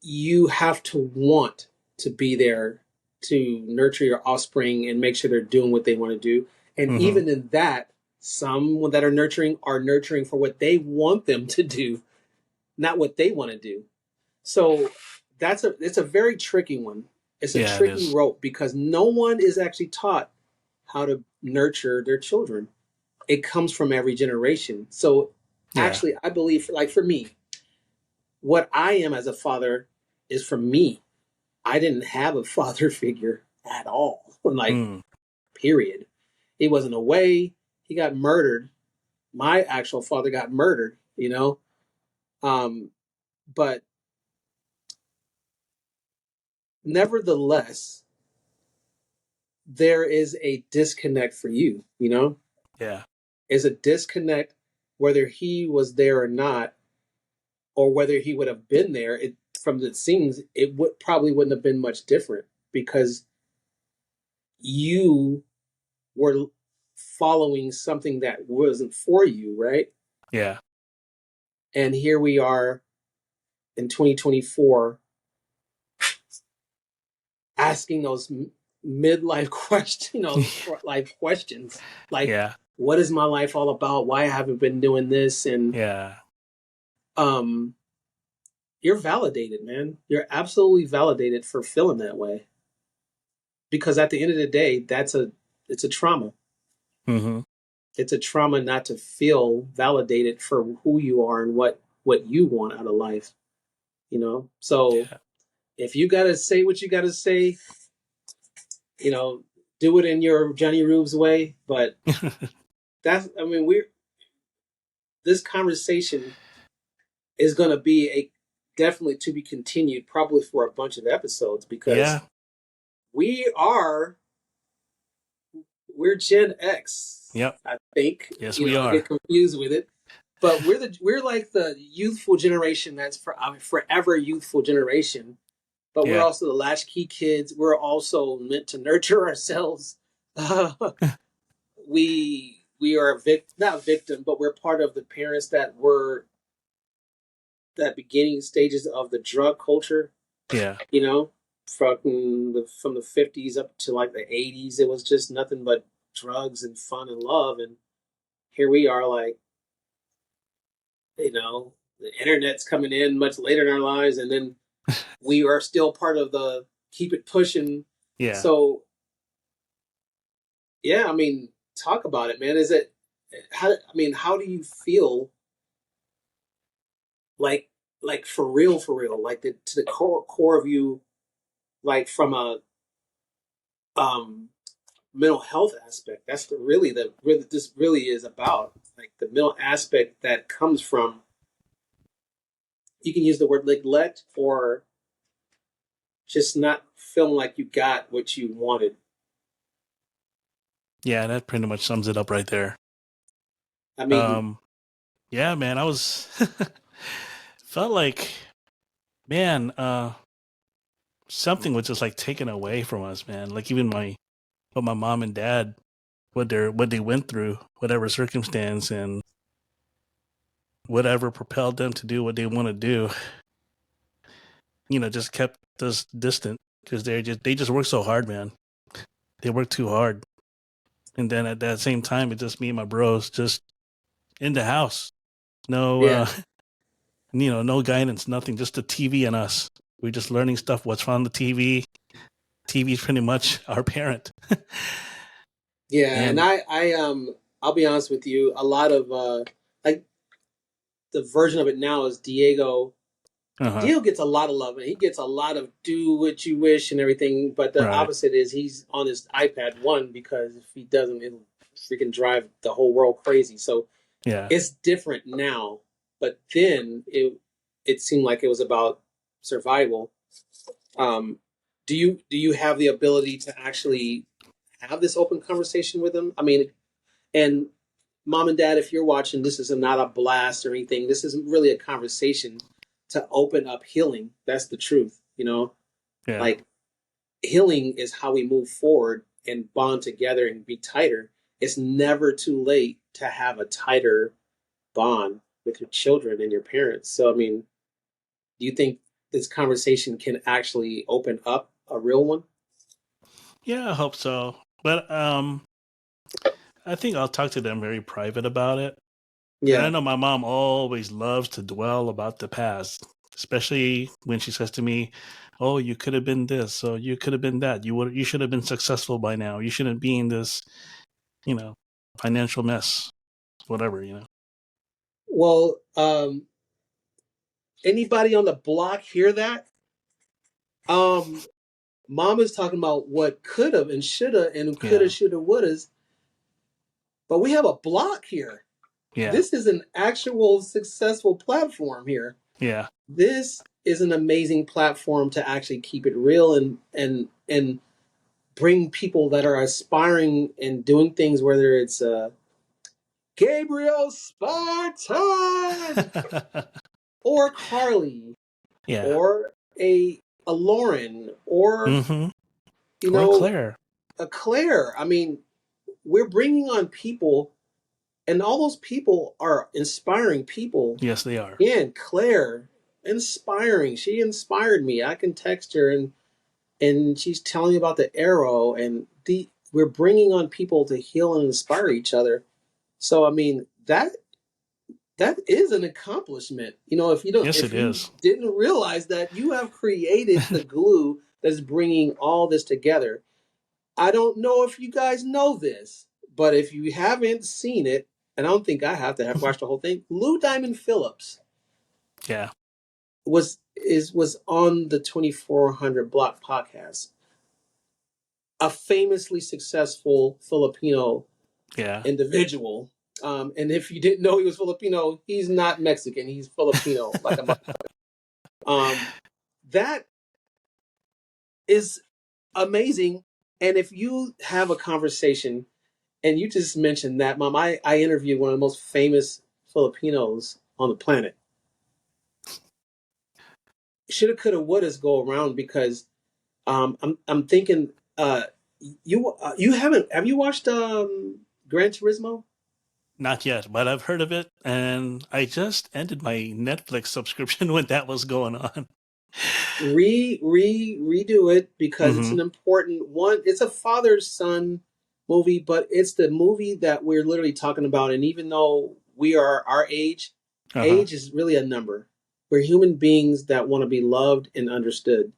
you have to want to be there to nurture your offspring and make sure they're doing what they want to do. And Mm-hmm. even in that, some that are nurturing for what they want them to do, not what they want to do. So it's a very tricky one. It's a Yeah, it tricky is. rope because no one is actually taught how to nurture their children. It comes from every generation. So Yeah. actually, I believe, like for me, what I am as a father is from me. I didn't have a father figure at all, like, Mm. period. He wasn't away. He got murdered. My actual father got murdered, you know? But nevertheless, there is a disconnect for you, you know? Yeah. Is a disconnect whether he was there or not, or whether he would have been there. It from the scenes, it would probably wouldn't have been much different because you were following something that wasn't for you, right? Yeah. And here we are in 2024 asking those midlife questions, you know, life questions like, Yeah. what is my life all about? Why I haven't been doing this? And Yeah. um, you're validated, man. You're absolutely validated for feeling that way because at the end of the day, it's a trauma. Mm-hmm. It's a trauma not to feel validated for who you are and what you want out of life, you know. So Yeah. if you got to say what you got to say, you know, do it in your Jonnyroobs way. But I mean, this conversation is going to be definitely to be continued, probably for a bunch of episodes Yeah. because we are we're Gen X, Yep. I think. Yes, You we know, I get are. confused with it, but we're like the youthful generation that's forever youthful generation. But we're Yeah. also the latchkey kids. We're also meant to nurture ourselves. We are not victim, but we're part of the parents that were that beginning stages of the drug culture. Yeah. You know, from the 50s up to like the 80s, it was just nothing but drugs and fun and love. And here we are, like, you know, the internet's coming in much later in our lives, and then we are still part of the keep it pushing. Yeah. So yeah, I mean, talk about it, man. Is it how? I mean, how do you feel like for real, like to the core of you, like from a um mental health aspect? That's the really this really is about, like the mental aspect that comes from. You can use the word neglect or just not feeling like you got what you wanted. Yeah, that pretty much sums it up right there. I mean, Um, yeah, man, I was felt like, man, something was just like taken away from us, man. Like even what my mom and dad, what they went through, whatever circumstance and whatever propelled them to do what they want to do, just kept us distant because they just work so hard, man. They work too hard. And then at that same time, it's just me and my bros just in the house. No, yeah, no guidance, nothing. Just the TV and us. We're just learning stuff. What's on the TV? TV is pretty much our parent. yeah, and And I'll be honest with you. A lot of like the version of it now is Diego. uh-huh, Diego gets a lot of love and he gets a lot of do what you wish and everything. But the right, opposite is he's on his iPad one because if he doesn't, it'll freaking drive the whole world crazy. So yeah, it's different now. But then it seemed like it was about survival. Um, do you have the ability to actually have this open conversation with them? I mean, and mom and dad, if you're watching, this is not a blast or anything. This is really a conversation to open up healing. That's the truth, you know? yeah, Like healing is how we move forward and bond together and be tighter. It's never too late to have a tighter bond with your children and your parents. So, I mean, do you think this conversation can actually open up a real one? Yeah, I hope so. But I think I'll talk to them very private about it. And I Yeah. know my mom always loves to dwell about the past, especially when she says to me, "Oh, you could have been this, so you could have been that. You should have been successful by now. You shouldn't be in this, you know, financial mess, whatever, you know." Well, anybody on the block hear that? Um, Mom is talking about what could have and should have and could have, Yeah, should have, would have. But we have a block here. yeah, This is an actual successful platform here. yeah, This is an amazing platform to actually keep it real and bring people that are aspiring and doing things, whether it's Gabriel Spartan or Carly yeah. or a Lauren or Mm-hmm. you Or know Claire. a Claire. I mean, we're bringing on people, and all those people are inspiring people. Yes, they are. Again, Claire, inspiring. She inspired me. I can text her and she's telling me about the arrow and we're bringing on people to heal and inspire each other. So I mean that is an accomplishment. Yes, If it you is. didn't realize that, you have created the glue that's bringing all this together. I don't know if you guys know this, but if you haven't seen it, and I don't think I have to have watched the whole thing, Lou Diamond Phillips Yeah, was on the 2400 Block podcast, a famously successful Filipino yeah. individual. And if you didn't know he was Filipino, he's not Mexican. He's Filipino, like a mother. That is amazing. And if you have a conversation and you just mentioned that, Mom, I interviewed one of the most famous Filipinos on the planet. Shoulda, coulda, woulda's go around because I'm thinking you haven't have you watched Gran Turismo? Not yet, but I've heard of it, and I just ended my Netflix subscription when that was going on. Redo it because it's Mm-hmm. an important one. It's a father son movie, but it's the movie that we're literally talking about. And even though we are our Uh-huh. age is really a number. We're human beings that want to be loved and understood.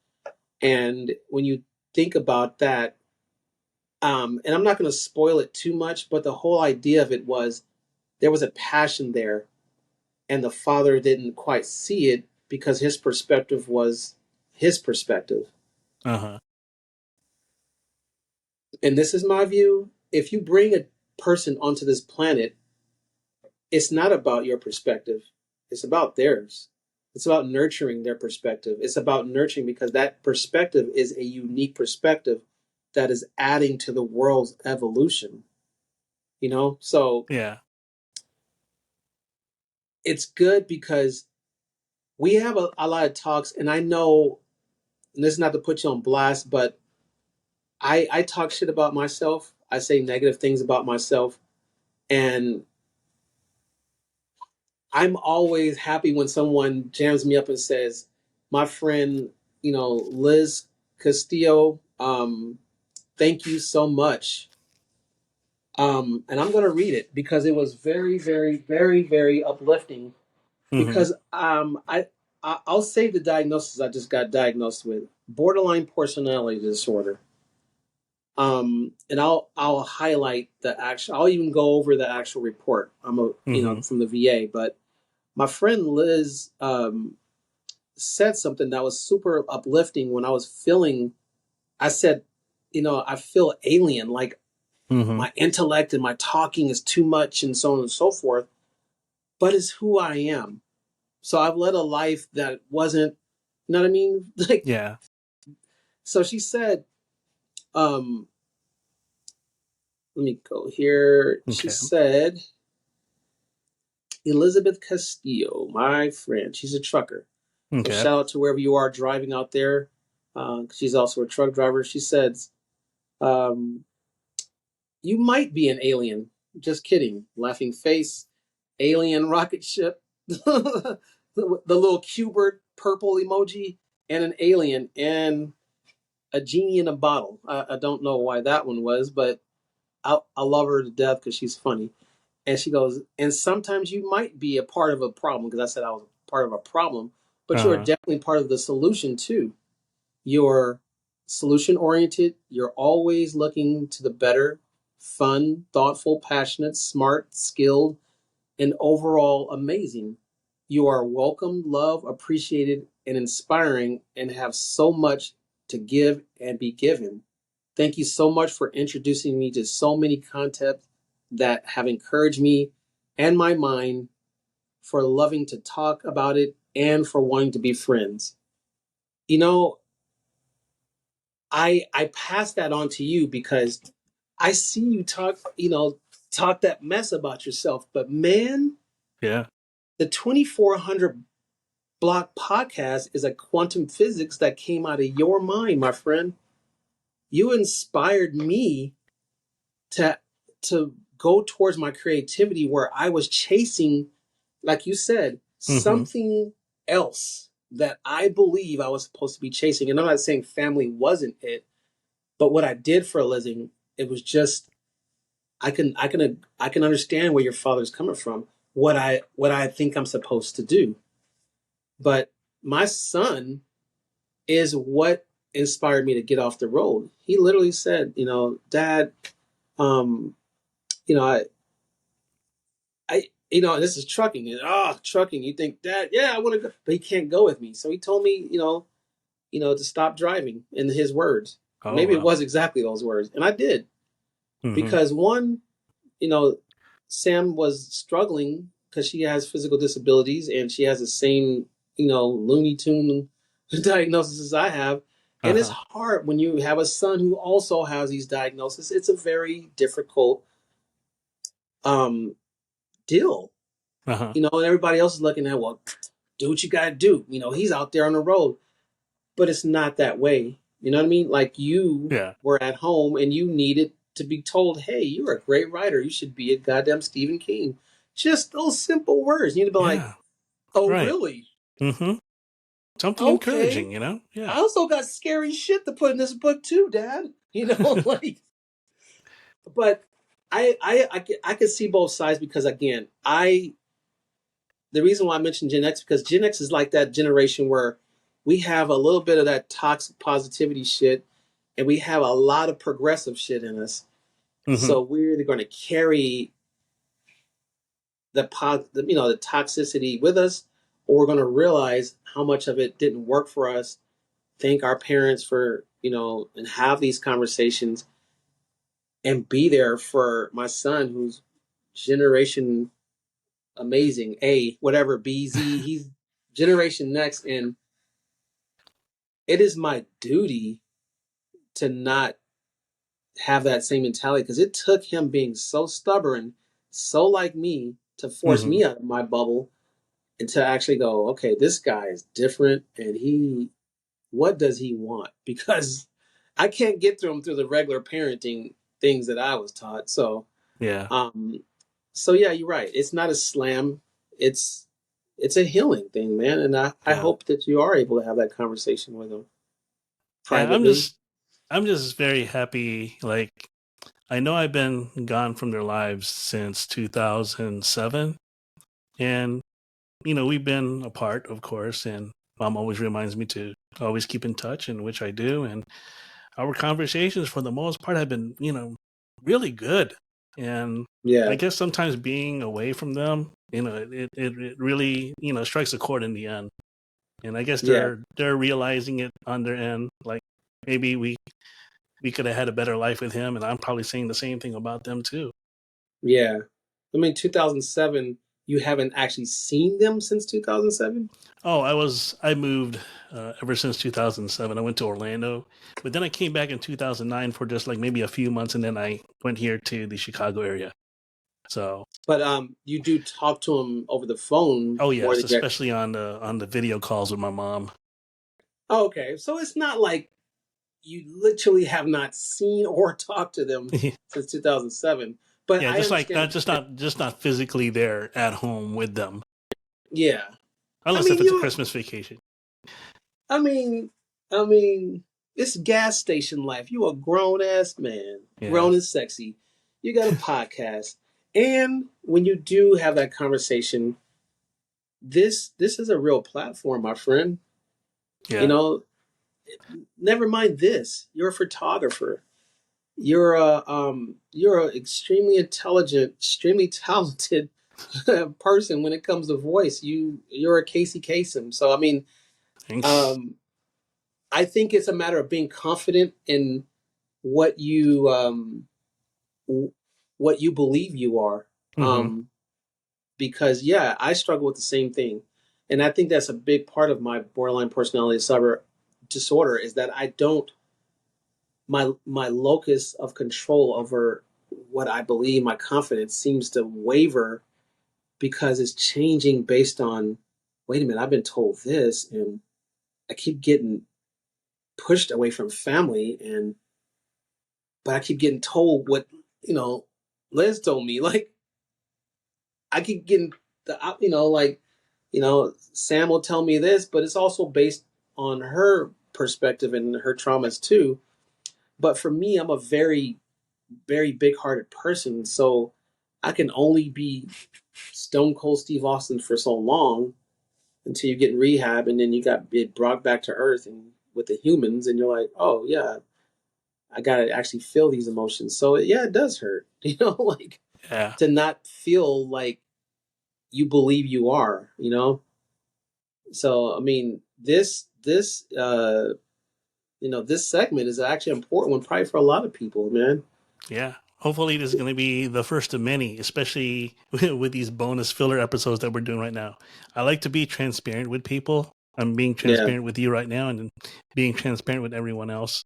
And when you think about that, and I'm not going to spoil it too much, but the whole idea of it was there was a passion there, and the father didn't quite see it because his perspective was his perspective. Uh-huh. And this is my view. If you bring a person onto this planet, it's not about your perspective, it's about theirs. It's about nurturing their perspective. It's about nurturing because that perspective is a unique perspective that is adding to the world's evolution. So Yeah. it's good because we have a lot of talks, and I know, and this is not to put you on blast, but I talk shit about myself. I say negative things about myself, and I'm always happy when someone jams me up and says, "My friend, Liz Castillo, thank you so much." And I'm going to read it because it was very, very, very, very uplifting. Mm-hmm. Because I'll say the diagnosis I just got diagnosed with: borderline personality disorder. And I'll highlight the actual. I'll even go over the actual report. Mm-hmm. From the VA, but my friend Liz said something that was super uplifting when I was feeling. I said, I feel alien, like Mm-hmm. my intellect and my talking is too much, and so on and so forth. But it's who I am. So I've led a life that wasn't. You know what I mean? Like, Yeah. so she said, um, let me go here. She Okay. said, Elizabeth Castillo, my friend, she's a trucker. So Okay. shout out to wherever you are driving out there. She's also a truck driver. She says, um, "You might be an alien." Just kidding. Laughing face. Alien rocket ship. The little Q-bird purple emoji and an alien. And a genie in a bottle. I don't know why that one was, but I love her to death because she's funny. And she goes, and sometimes you might be a part of a problem, because I said I was part of a problem, but you are Uh-huh. definitely part of the solution too. You're solution oriented. You're always looking to the better, fun, thoughtful, passionate, smart, skilled, and overall amazing. You are welcomed, loved, appreciated, and inspiring, and have so much to give and be given. Thank you so much for introducing me to so many concepts that have encouraged me and my mind, for loving to talk about it, and for wanting to be friends. You know, I pass that on to you because I see you talk that mess about yourself. But man, Yeah. the 2400 block podcast is a quantum physics that came out of your mind, my friend. You inspired me to go towards my creativity, where I was chasing, like you said, Mm-hmm. something else that I believe I was supposed to be chasing. And I'm not saying family wasn't it, but what I did for a living, it was just, I can understand where your father's coming from. What I think I'm supposed to do. But my son is what inspired me to get off the road. He literally said, Dad, um, you know, this is trucking. And, trucking. You think, Dad, yeah, I want to go, but he can't go with me. So he told me, to stop driving. In his words, Oh maybe it wow. was exactly those words, and I did, Mm-hmm. because one, you know, Sam was struggling because she has physical disabilities and she has the same, Looney Tune diagnosis as I have. And it's Uh-huh. hard when you have a son who also has these diagnoses. It's a very difficult um, deal, Uh-huh. and everybody else is looking at, well, do what you got to do. He's out there on the road, but it's not that way. You know what I mean? Like, you Yeah. were at home and you needed to be told, hey, you're a great writer. You should be a goddamn Stephen King. Just those simple words. You need to be like, Yeah. oh, Right. really? Mm-hmm. Something Okay. encouraging, I Yeah. also got scary shit to put in this book too, Dad. Like, but I could see both sides, because again, the reason why I mentioned Gen X, because Gen X is like that generation where we have a little bit of that toxic positivity shit, and we have a lot of progressive shit in us. Mm-hmm. So we're either going to carry the toxicity with us, or we're going to realize how much of it didn't work for us. Thank our parents for, and have these conversations, and be there for my son, who's generation amazing, A, whatever, BZ, he's generation next. And it is my duty to not have that same mentality, because it took him being so stubborn, so like me, to force Mm-hmm. me out of my bubble, and to actually go, okay, this guy is different, and what does he want? Because I can't get through him through the regular parenting things that I was taught. Yeah. Um, so yeah, you're right. It's not a slam. It's it's a healing thing, man. And I Yeah. hope that you are able to have that conversation with him Yeah. privately. I'm just very happy. Like, I know I've been gone from their lives since 2007, and we've been apart, of course, and mom always reminds me to always keep in touch, and which I do. And our conversations, for the most part, have been, really good. And I Yeah, guess sometimes being away from them, it really, strikes a chord in the end. And I guess yeah, they're realizing it on their end. Like, maybe we could have had a better life with him, and I'm probably saying the same thing about them too. yeah. I mean, 2007. You haven't actually seen them since 2007. Oh, I moved ever since 2007. I went to Orlando, but then I came back in 2009 for just like maybe a few months, and then I went here to the Chicago area. So, But you do talk to them over the phone oh more yes, than you. especially on the video calls with my mom. Oh, okay, so it's not like you literally have not seen or talked to them since 2007. But Yeah, I just like understand. not physically there at home with them, Yeah, I unless if mean, it's a Christmas vacation. I mean, I mean, It's gas station life. You a grown ass man, Yeah. grown and sexy. You got a podcast, and when you do have that conversation, this is a real platform, my friend. You Yeah. know, never mind this. You're a photographer. You're a extremely intelligent, extremely talented person when it comes to voice. You're a Casey Kasem. So I mean, Thanks. um, I think it's a matter of being confident in what you what you believe you are. Mm-hmm. Because yeah, I struggle with the same thing, and I think that's a big part of my borderline personality disorder is that I don't my locus of control over what I believe, my confidence seems to waver because it's changing based on, wait a minute, I've been told this, and I keep getting pushed away from family, and but I keep getting told what you know Liz told me. Like I keep getting like Sam will tell me this, but it's also based on her perspective and her traumas too. But for me, I'm a very, very big-hearted person, so I can only be Stone Cold Steve Austin for so long until you get in rehab, and then you got it brought back to earth and with the humans, and you're like, oh yeah, I gotta actually feel these emotions. So yeah, it does hurt, like Yeah. to not feel like you believe you are, So I mean, this segment is actually an important one, probably for a lot of people, man. Yeah. Hopefully, this is going to be the first of many, especially with these bonus filler episodes that we're doing right now. I like to be transparent with people. I'm being Yeah. transparent with you right now, and being transparent with everyone else.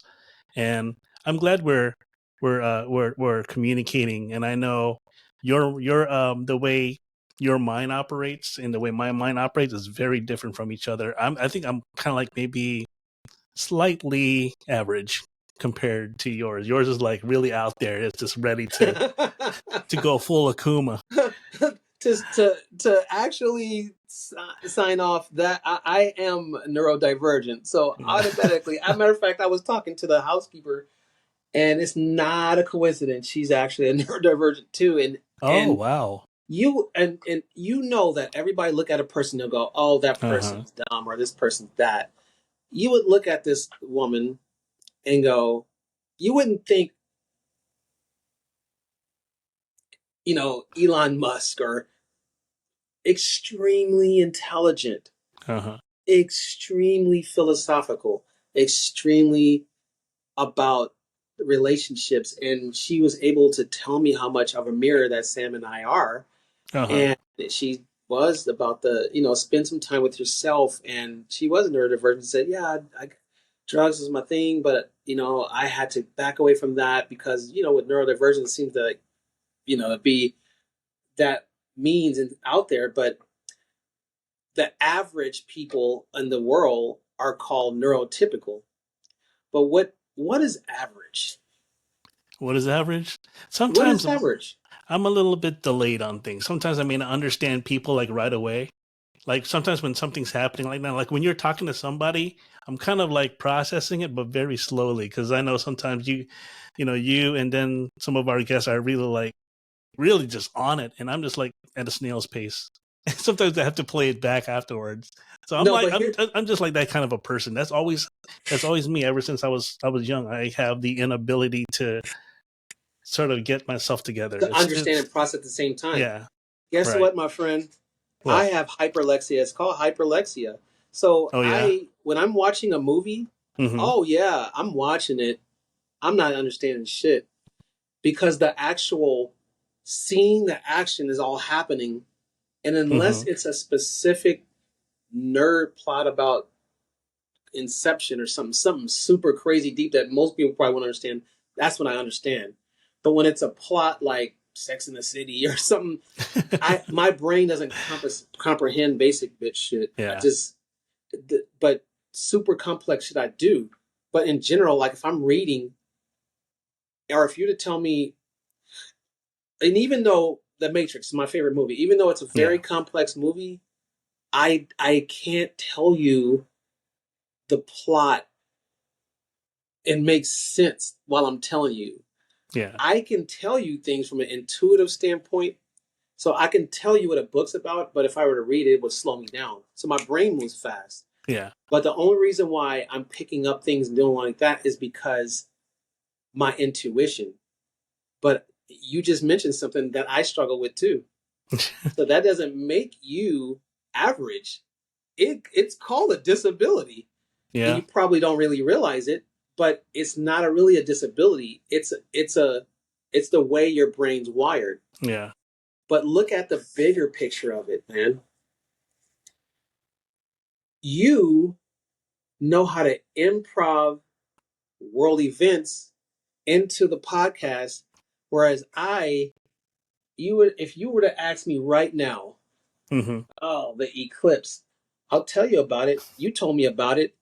And I'm glad we're communicating. And I know your the way your mind operates and the way my mind operates is very different from each other. I think I'm kind of like maybe slightly average compared to yours. Yours is like really out there. It's just ready to go full Akuma. to actually sign off that I am neurodivergent. So automatically, as a matter of fact, I was talking to the housekeeper, and it's not a coincidence. She's actually a neurodivergent too, and Oh and wow. and you know that everybody look at a person, they'll go, "Oh, that Uh huh. person's dumb," or "This person's that." You would look at this woman and go, you wouldn't think, Elon Musk or extremely intelligent, Uh huh. extremely philosophical, extremely about relationships. And she was able to tell me how much of a mirror that Sam and I are. Uh huh. And she was about spend some time with yourself. And she was a neurodivergent and said, yeah, drugs is my thing, but, I had to back away from that because, with neurodivergence, it seems to, be that means and out there. But the average people in the world are called neurotypical. But what is average? What is average? What is Sometimes average? I'm a little bit delayed on things. Sometimes I mean I understand people like right away. Like sometimes when something's happening like now, like when you're talking to somebody, I'm kind of like processing it, but very slowly because I know sometimes you and then some of our guests are really like really just on it, and I'm just like at a snail's pace. Sometimes I have to play it back afterwards. So I'm No, like but here I'm just like that kind of a person. That's always me. Ever since I was young, I have the inability to sort of get myself together. to understand It's and process at the same time. yeah, Guess right. what, my friend? I What? have hyperlexia. It's called hyperlexia. So Oh yeah. when I'm watching a movie, Mm-hmm. oh yeah, I'm watching it. I'm not understanding shit because the actual scene, the action is all happening, and unless Mm-hmm. it's a specific nerd plot about Inception or something super crazy deep that most people probably won't understand, that's when I understand. But when it's a plot like Sex in the City or something, my brain doesn't comprehend basic bitch shit. I Yeah. just, but super complex shit I do. But in general, like if I'm reading, or if you to tell me, and even though The Matrix is my favorite movie, even though it's a very Yeah. complex movie, I can't tell you the plot it makes sense while I'm telling you. Yeah. I can tell you things from an intuitive standpoint. So I can tell you what a book's about, but if I were to read it, it would slow me down. So my brain moves fast. Yeah. But the only reason why I'm picking up things and doing like that is because my intuition. But you just mentioned something that I struggle with too. So that doesn't make you average. It's called a disability. And Yeah. you probably don't really realize it, but it's not really a disability. It's the way your brain's wired. Yeah. But look at the bigger picture of it, man. You know how to improv world events into the podcast, whereas if you were to ask me right now, Mm-hmm. oh, the eclipse, I'll tell you about it. You told me about it,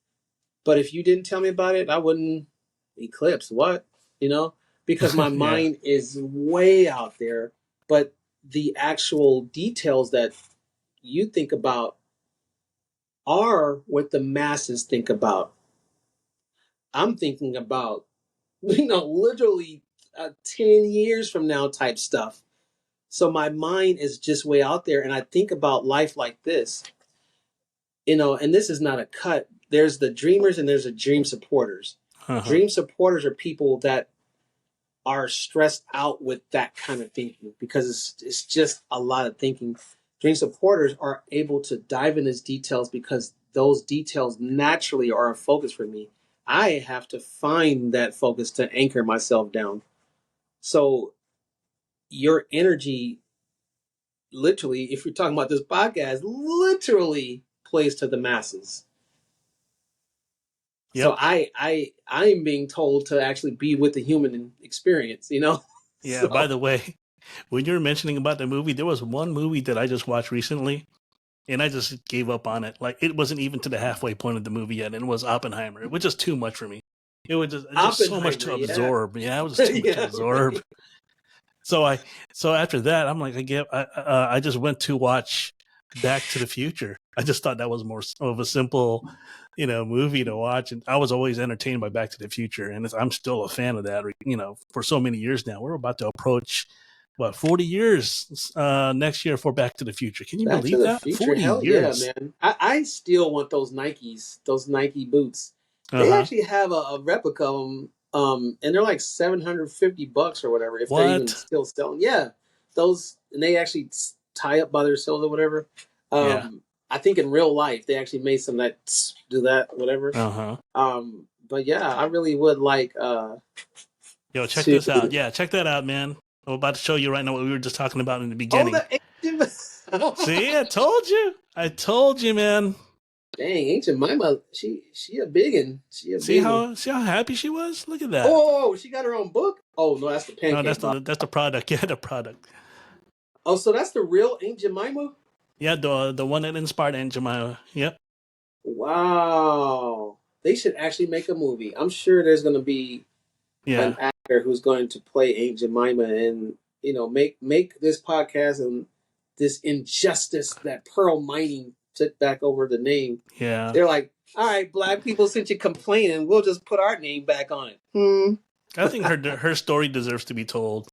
but if you didn't tell me about it, I wouldn't. Eclipse, what? You know, because my Yeah. mind is way out there, but the actual details that you think about are what the masses think about. I'm thinking about, literally 10 years from now type stuff. So my mind is just way out there. And I think about life like this, and this is not a cut. There's the dreamers and there's the dream supporters. Uh-huh. Dream supporters are people that are stressed out with that kind of thinking because it's just a lot of thinking. Dream supporters are able to dive in these details because those details naturally are a focus for me. I have to find that focus to anchor myself down. So your energy, literally, if you're talking about this podcast, literally plays to the masses. So Yep. I'm being told to actually be with the human experience. Yeah. By So the way, when you were mentioning about the movie, there was one movie that I just watched recently, and I just gave up on it. Like it wasn't even to the halfway point of the movie yet, and it was Oppenheimer. It was just too much for me. It was just so much Oppenheimer, to yeah. absorb. Yeah, it was just too much to Yeah, absorb. right. So after that, I'm like, I just went to watch Back to the Future. I just thought that was more of a simple, movie to watch, and I was always entertained by Back to the Future, and I'm still a fan of that. For so many years now, we're about to approach 40 years next year for Back to the Future. Can you Back to believe the that? Future, 40 hell yeah, years. man. I still want those Nikes, those Nike boots. Uh They huh. actually have a replica of them, and they're like $750 or whatever, if they're even What? still selling. Yeah, those, and they actually tie up by themselves or whatever. Yeah. I think in real life they actually made some that do that, whatever. Uh huh. But yeah, I really would like Yo, check to. this out. Yeah, check that out, man. I'm about to show you right now what we were just talking about in the Oh, beginning. the ancient. See, I told you. I told you, man. Dang, Aunt Jemima, she a biggin. She a big one. See how happy she was? Look at that. Oh, she got her own book. Oh no, that's the No, that's pancake box. the product. Yeah, the product. Oh, so that's the real Aunt Jemima. Yeah, the one that inspired Aunt Jemima. Yep. Wow, they should actually make a movie. I'm sure there's going to be an Yeah. actor who's going to play Aunt Jemima and make this podcast and this injustice that Pearl Mining took back over the name. Yeah. They're like, all right, black people, since you're complaining, we'll just put our name back on it. I think her story deserves to be told.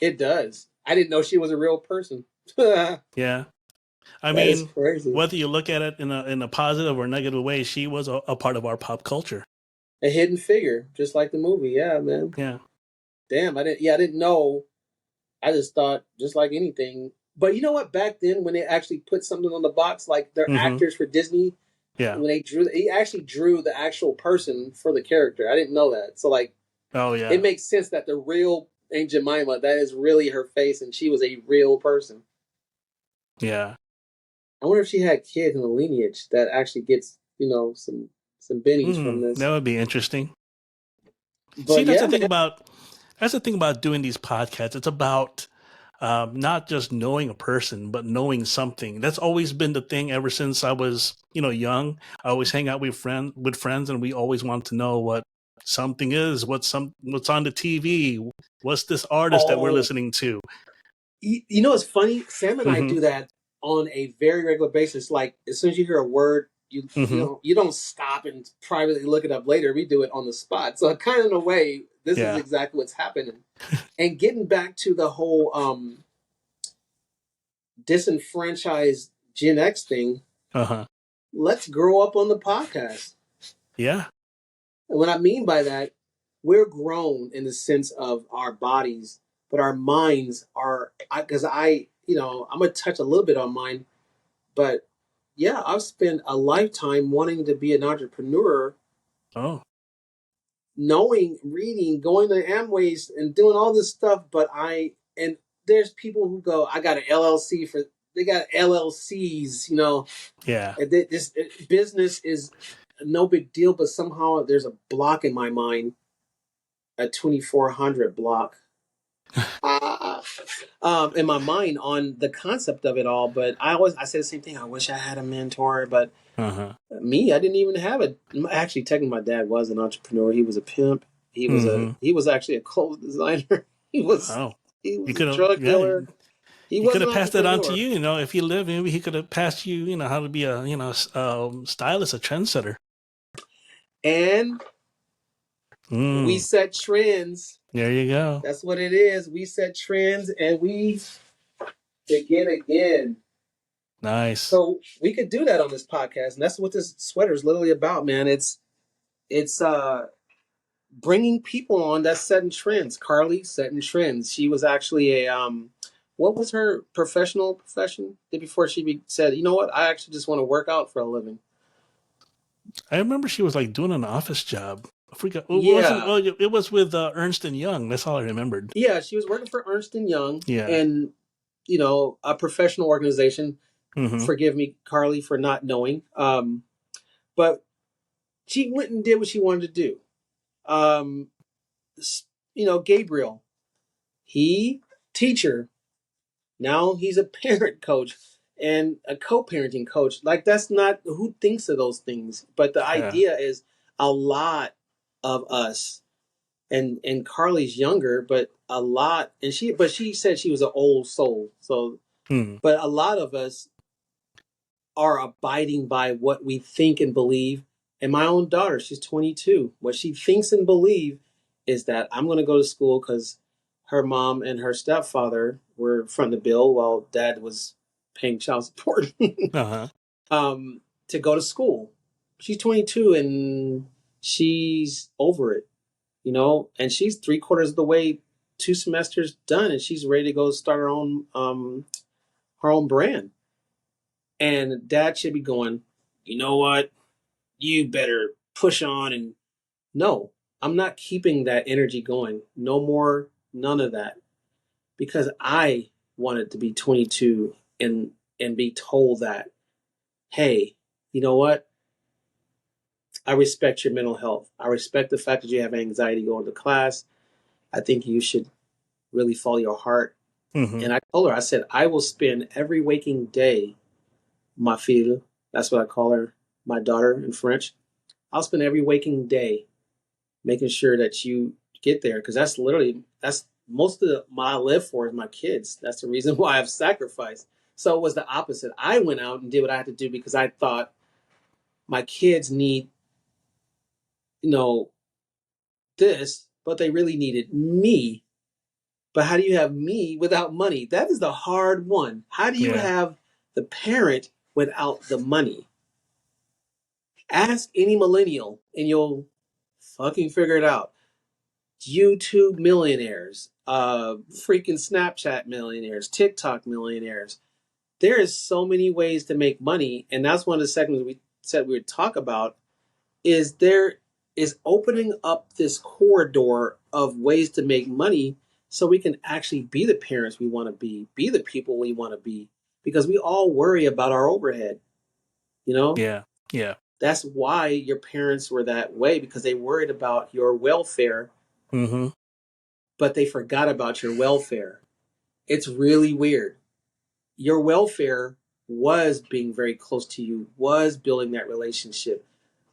It does. I didn't know she was a real person. That Yeah. I is mean, crazy. whether you look at it in a positive or negative way, she was a part of our pop culture. A hidden figure, just like the movie. Yeah, man. Yeah. Damn, I didn't. Yeah, I didn't know. I just thought, just like anything. But you know what? Back then, when they actually put something on the box, like they're Mm-hmm. actors for Disney, Yeah. when he actually drew the actual person for the character. I didn't know that. So like, Oh yeah. it makes sense that the real Aunt Jemima, that is really her face, and she was a real person. Yeah. I wonder if she had kids in the lineage that actually gets some bennies from this. That would be interesting. See, But yeah, man. that's the thing about doing these podcasts. It's about not just knowing a person, but knowing something. That's always been the thing ever since I was, young. I always hang out with friends, and we always want to know what something is, what's on the TV, what's this artist that we're Oh, listening to. you know, it's funny. Sam and I Mm-hmm. do that on a very regular basis. Like as soon as you hear a word, You don't stop and privately look it up later. We do it on the spot. So kind of in a way, this is exactly what's happening. And getting back to the whole disenfranchised Gen X thing, let's grow up on the podcast. Yeah. And what I mean by that, we're grown in the sense of our bodies, but our minds are, because I'm going to touch a little bit on mine, but yeah, I've spent a lifetime wanting to be an entrepreneur. Oh. Knowing, reading, going to Amways and doing all this stuff, and there's people who go, I got an LLC they got LLCs, Yeah. This business is no big deal, but somehow there's a block in my mind, a 2400 block in my mind on the concept of it all. But I say the same thing. I wish I had a mentor, but me, I didn't even have it. Actually, technically, my dad was an entrepreneur. He was a pimp. He was actually a clothes designer. He was a drug dealer. He could have passed that on to you. If he lived, maybe he could have passed you. How to be a stylist, a trendsetter. And we set trends. There you go. That's what it is. We set trends, and we begin again. Nice. So we could do that on this podcast, and that's what this sweater is literally about, man. It's bringing people on that's setting trends. Carly setting trends. She was actually a what was her profession before she said, you know what, I actually just want to work out for a living. I remember she was like doing an office job. I forgot. It was with Ernst & Young. That's all I remembered. Yeah, she was working for Ernst & Young. Yeah. And, a professional organization. Forgive me, Carly, for not knowing. But she went and did what she wanted to do. Gabriel, teacher. Now he's a parent coach and a co-parenting coach. Like, that's not who thinks of those things. But the idea is a lot of us, and Carly's younger, but a lot, and she said she was an old soul. So, but a lot of us are abiding by what we think and believe. And my own daughter, she's 22. What she thinks and believes is that I'm going to go to school because her mom and her stepfather were fronting the bill while dad was paying child support to go to school. She's 22 and she's over it, and she's 3/4 of the way, 2 semesters done, and she's ready to go start her own brand. And dad should be going, you know what? You better push on. And no, I'm not keeping that energy going. No more, none of that. Because I wanted to be 22 and be told that, hey, you know what? I respect your mental health. I respect the fact that you have anxiety going to class. I think you should really follow your heart. And I told her, I said, I will spend every waking day, ma fille, that's what I call her, my daughter in French. I'll spend every waking day making sure that you get there, because that's most of my live for is my kids. That's the reason why I've sacrificed. So it was the opposite. I went out and did what I had to do because I thought my kids need, this, but they really needed me. But how do you have me without money? That is the hard one. How do you have the parent without the money? Ask any millennial and you'll fucking figure it out. YouTube millionaires, freaking Snapchat millionaires, TikTok millionaires. There is so many ways to make money, and that's one of the segments we said we would talk about. Is there is opening up this corridor of ways to make money, so we can actually be the parents we want to be the people we want to be, because we all worry about our overhead. Yeah. That's why your parents were that way, because they worried about your welfare. But they forgot about your welfare. It's really weird. Your welfare was being very close to you, was building that relationship.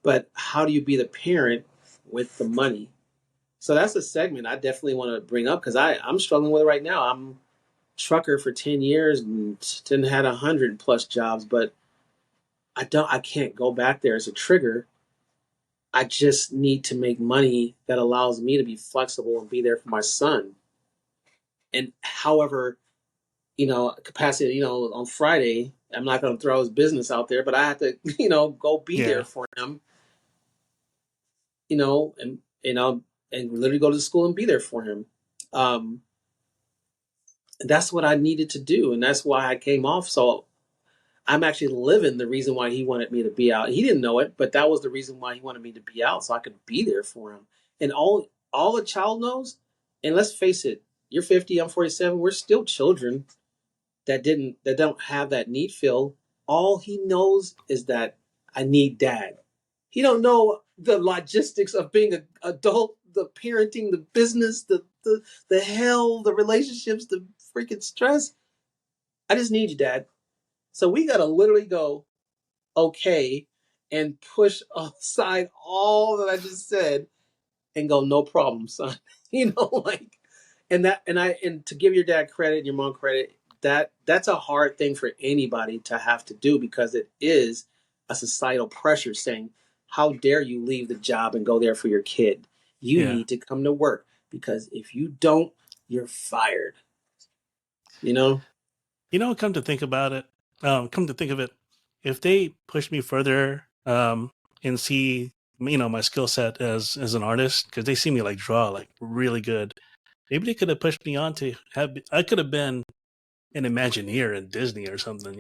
But how do you be the parent with the money? So that's a segment I definitely want to bring up, because I'm struggling with it right now. I'm trucker for 10 years and had 100+ jobs, but I can't go back there as a trigger. I just need to make money that allows me to be flexible and be there for my son. And however, capacity, on Friday, I'm not going to throw his business out there, but I have to, go be there Yeah. for him, and, and literally go to school and be there for him. Um, that's what I needed to do. And that's why I came off. So I'm actually living the reason why he wanted me to be out. He didn't know it, but that was the reason why he wanted me to be out so I could be there for him. And all a child knows, and let's face it, you're 50, I'm 47, we're still children that don't have that need filled. All he knows is that I need dad. He don't know the logistics of being an adult, the parenting, the business, the hell, the relationships, the freaking stress. I just need you, dad. So we gotta literally go, okay, and push aside all that I just said and go, no problem, son. Like, and to give your dad credit and your mom credit, that's a hard thing for anybody to have to do because it is a societal pressure saying, how dare you leave the job and go there for your kid? You Yeah. need to come to work because if you don't, you're fired. You know? Come to think about it, come to think of it, if they push me further, and see, my skill set as an artist, because they see me like draw like really good, maybe they could have pushed me on to I could have been an Imagineer in Disney or something,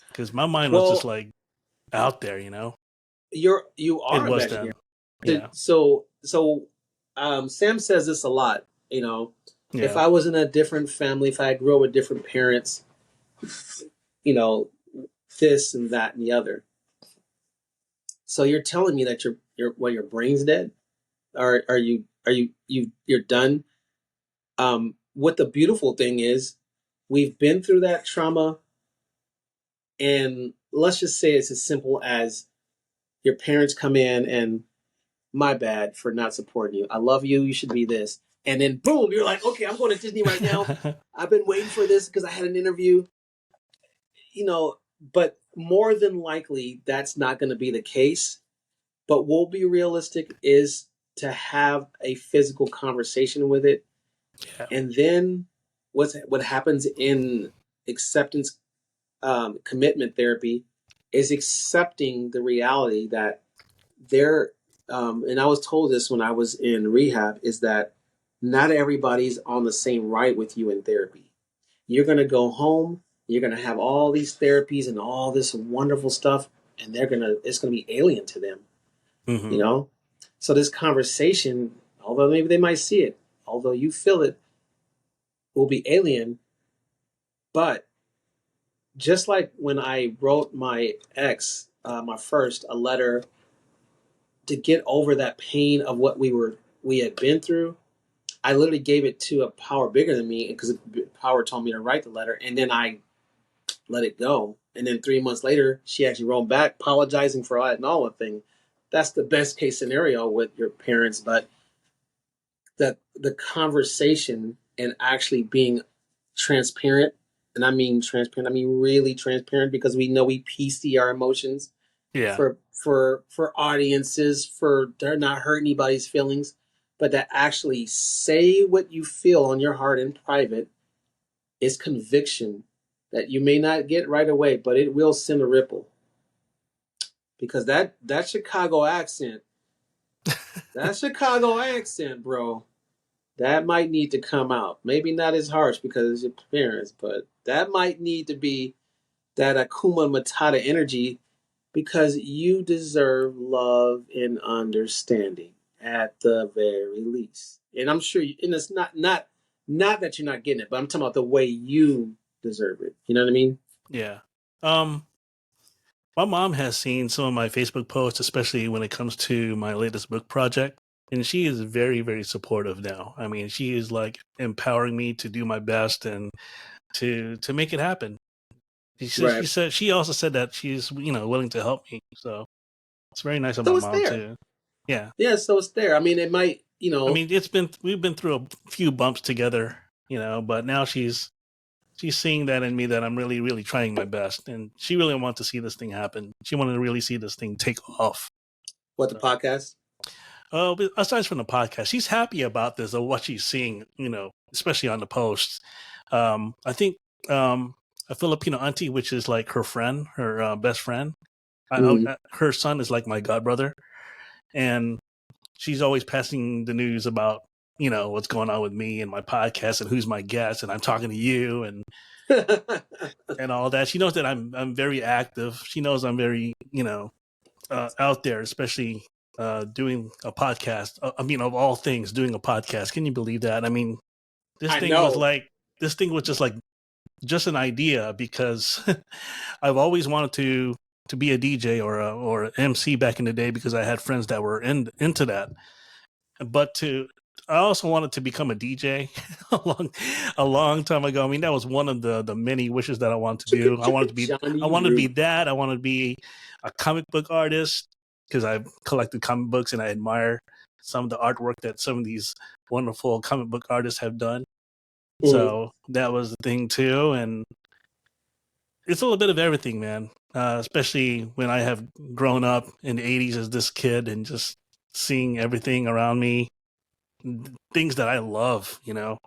because my mind was just Well, like out there, you it are was imagineering. then. Yeah. Sam says this a lot. If Yeah. I was in a different family, if I grew up with different parents, you know, this and that and the other. So you're telling me that your brain's dead? You're done? What the beautiful thing is, we've been through that trauma, and let's just say it's as simple as your parents come in and my bad for not supporting you. I love you. You should be this. And then boom, you're like, okay, I'm going to Disney right now. I've been waiting for this because I had an interview. But more than likely, that's not going to be the case. But we'll be realistic is to have a physical conversation with it. Yeah. And then what happens in acceptance commitment therapy is accepting the reality that there, and I was told this when I was in rehab, is that not everybody's on the same right with you in therapy. You're going to go home, you're going to have all these therapies and all this wonderful stuff, and it's going to be alien to them, you Hmm. know? So this conversation, although maybe they might see it, although you feel it, will be alien. But just like when I wrote my ex, my first, a letter to get over that pain of what we had been through, I literally gave it to a power bigger than me because power told me to write the letter, and then I let it go. And then 3 months later, she actually wrote back apologizing for all the thing. That's the best case scenario with your parents, but the conversation and actually being transparent, and I mean transparent, I mean really transparent because we know we PC our emotions Yeah. for audiences, for they're not hurt anybody's feelings, but to actually say what you feel on your heart in private is conviction that you may not get right away, but it will send a ripple. Because that Chicago accent, bro, that might need to come out. Maybe not as harsh because it's your parents, but that might need to be that Akuma Matata energy because you deserve love and understanding at the very least. And I'm sure and it's not that you're not getting it, but I'm talking about the way you deserve it. You know what I mean? Yeah. Um, my mom has seen some of my Facebook posts, especially when it comes to my latest book project. And she is very, very supportive now. I mean, she is like empowering me to do my best and to make it happen. Right. She also said that she's willing to help me. So it's very nice of my So it's mom there. too. Yeah. Yeah, so it's there. I mean, it might, I mean, we've been through a few bumps together, but now she's she's seeing that in me, that I'm really, really trying my best, and she really wants to see this thing happen. She wanted to really see this thing take off. What, the podcast? Oh, but aside from the podcast, she's happy about this, of what she's seeing, especially on the posts. I think a Filipino auntie, which is like her friend, her best friend, her son is like my godbrother, and she's always passing the news about what's going on with me and my podcast and who's my guest, and I'm talking to you and and all that. She knows that I'm very active. She knows I'm very out there, especially doing a podcast. I mean, of all things, doing a podcast. Can you believe that? I mean, this thing was just an idea, because I've always wanted to be a DJ or an MC back in the day, because I had friends that were into that. But I also wanted to become a DJ a long time ago. I mean, that was one of the many wishes that I wanted to do. I wanted to be that. I wanted to be a comic book artist, because I've collected comic books and I admire some of the artwork that some of these wonderful comic book artists have done. So that was the thing too. And it's a little bit of everything, man. Especially when I have grown up in the 80s as this kid, and just seeing everything around me, things that I love, But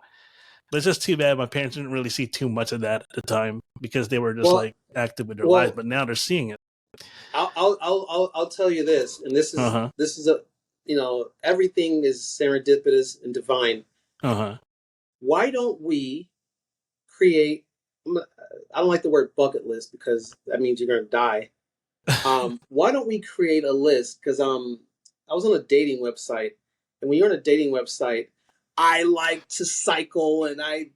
it's just too bad my parents didn't really see too much of that at the time, because they were just active with their lives. But now they're seeing it. I'll tell you this, and this is a everything is serendipitous and divine. Why don't we create? I don't like the word bucket list, because that means you're going to die. Why don't we create a list? Because I was on a dating website, and when you're on a dating website, I like to cycle, and I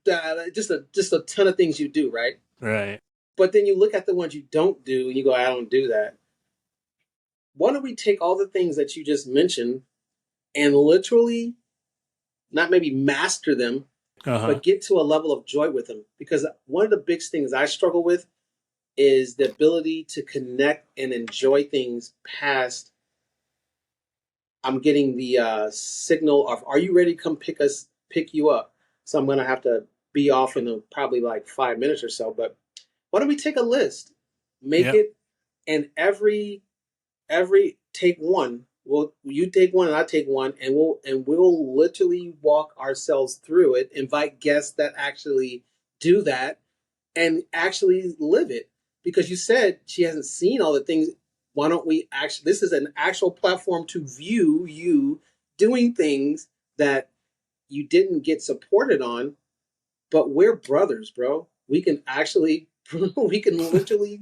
just a ton of things you do, right? Right. But then you look at the ones you don't do, and you go, I don't do that. Why don't we take all the things that you just mentioned and literally not maybe master them, but get to a level of joy with them? Because one of the big things I struggle with is the ability to connect and enjoy things past I'm getting the signal of, are you ready to come pick you up? So I'm going to have to be off in probably like 5 minutes or so. But why don't we take a list, make it, and every take one. Well, you take one and I take one, and we'll literally walk ourselves through it. Invite guests that actually do that and actually live it. Because you said she hasn't seen all the things. Why don't we actually? This is an actual platform to view you doing things that you didn't get supported on. But we're brothers, bro. We can literally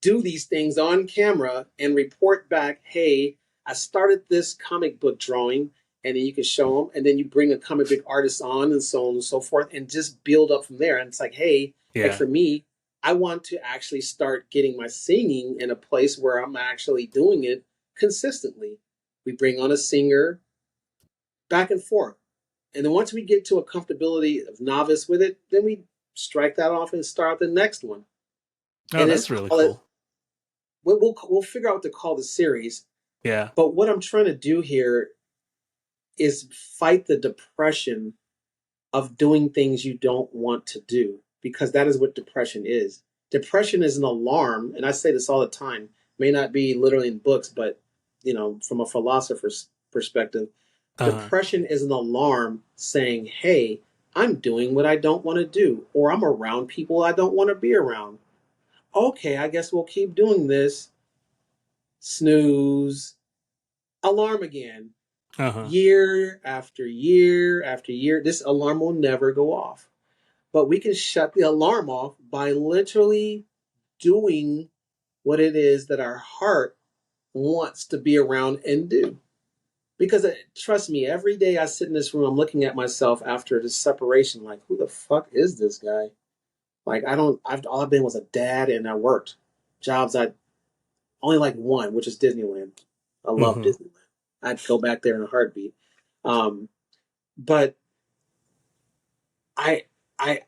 do these things on camera and report back, hey, I started this comic book drawing, and then you can show them, and then you bring a comic book artist on, and so on and so forth, and just build up from there. And it's like, hey, like for me, I want to actually start getting my singing in a place where I'm actually doing it consistently. We bring on a singer, back and forth. And then once we get to a comfortability of novice with it, then we strike that off and start the next one. Oh, and that's really cool. We'll figure out what to call the series. Yeah. But what I'm trying to do here is fight the depression of doing things you don't want to do, because that is what depression is. Depression is an alarm, and I say this all the time, may not be literally in books, but from a philosopher's perspective, depression is an alarm saying, hey, I'm doing what I don't want to do, or I'm around people I don't want to be around. Okay, I guess we'll keep doing this. Snooze. Alarm again. Year after year after year. This alarm will never go off. But we can shut the alarm off by literally doing what it is that our heart wants to be around and do. Because trust me, every day I sit in this room, I'm looking at myself after this separation, like, who the fuck is this guy? Like, all I've been was a dad, and I worked jobs. I only like one, which is Disneyland. I love Disneyland. I'd go back there in a heartbeat. But I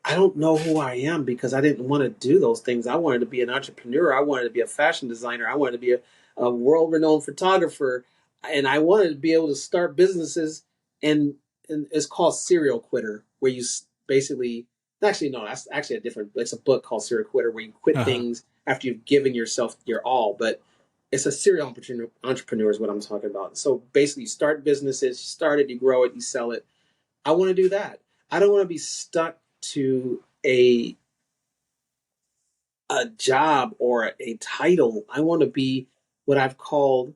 don't know who I am, because I didn't want to do those things. I wanted to be an entrepreneur. I wanted to be a fashion designer. I wanted to be a world-renowned photographer. And I wanted to be able to start businesses. And it's called serial quitter, where you basically Actually, no, that's actually a different. It's a book called Serial Quitter, where you quit things after you've given yourself your all. But it's a serial entrepreneur is what I'm talking about. So basically, you start businesses, you start it, you grow it, you sell it. I want to do that. I don't want to be stuck to a job or a title. I want to be what I've called.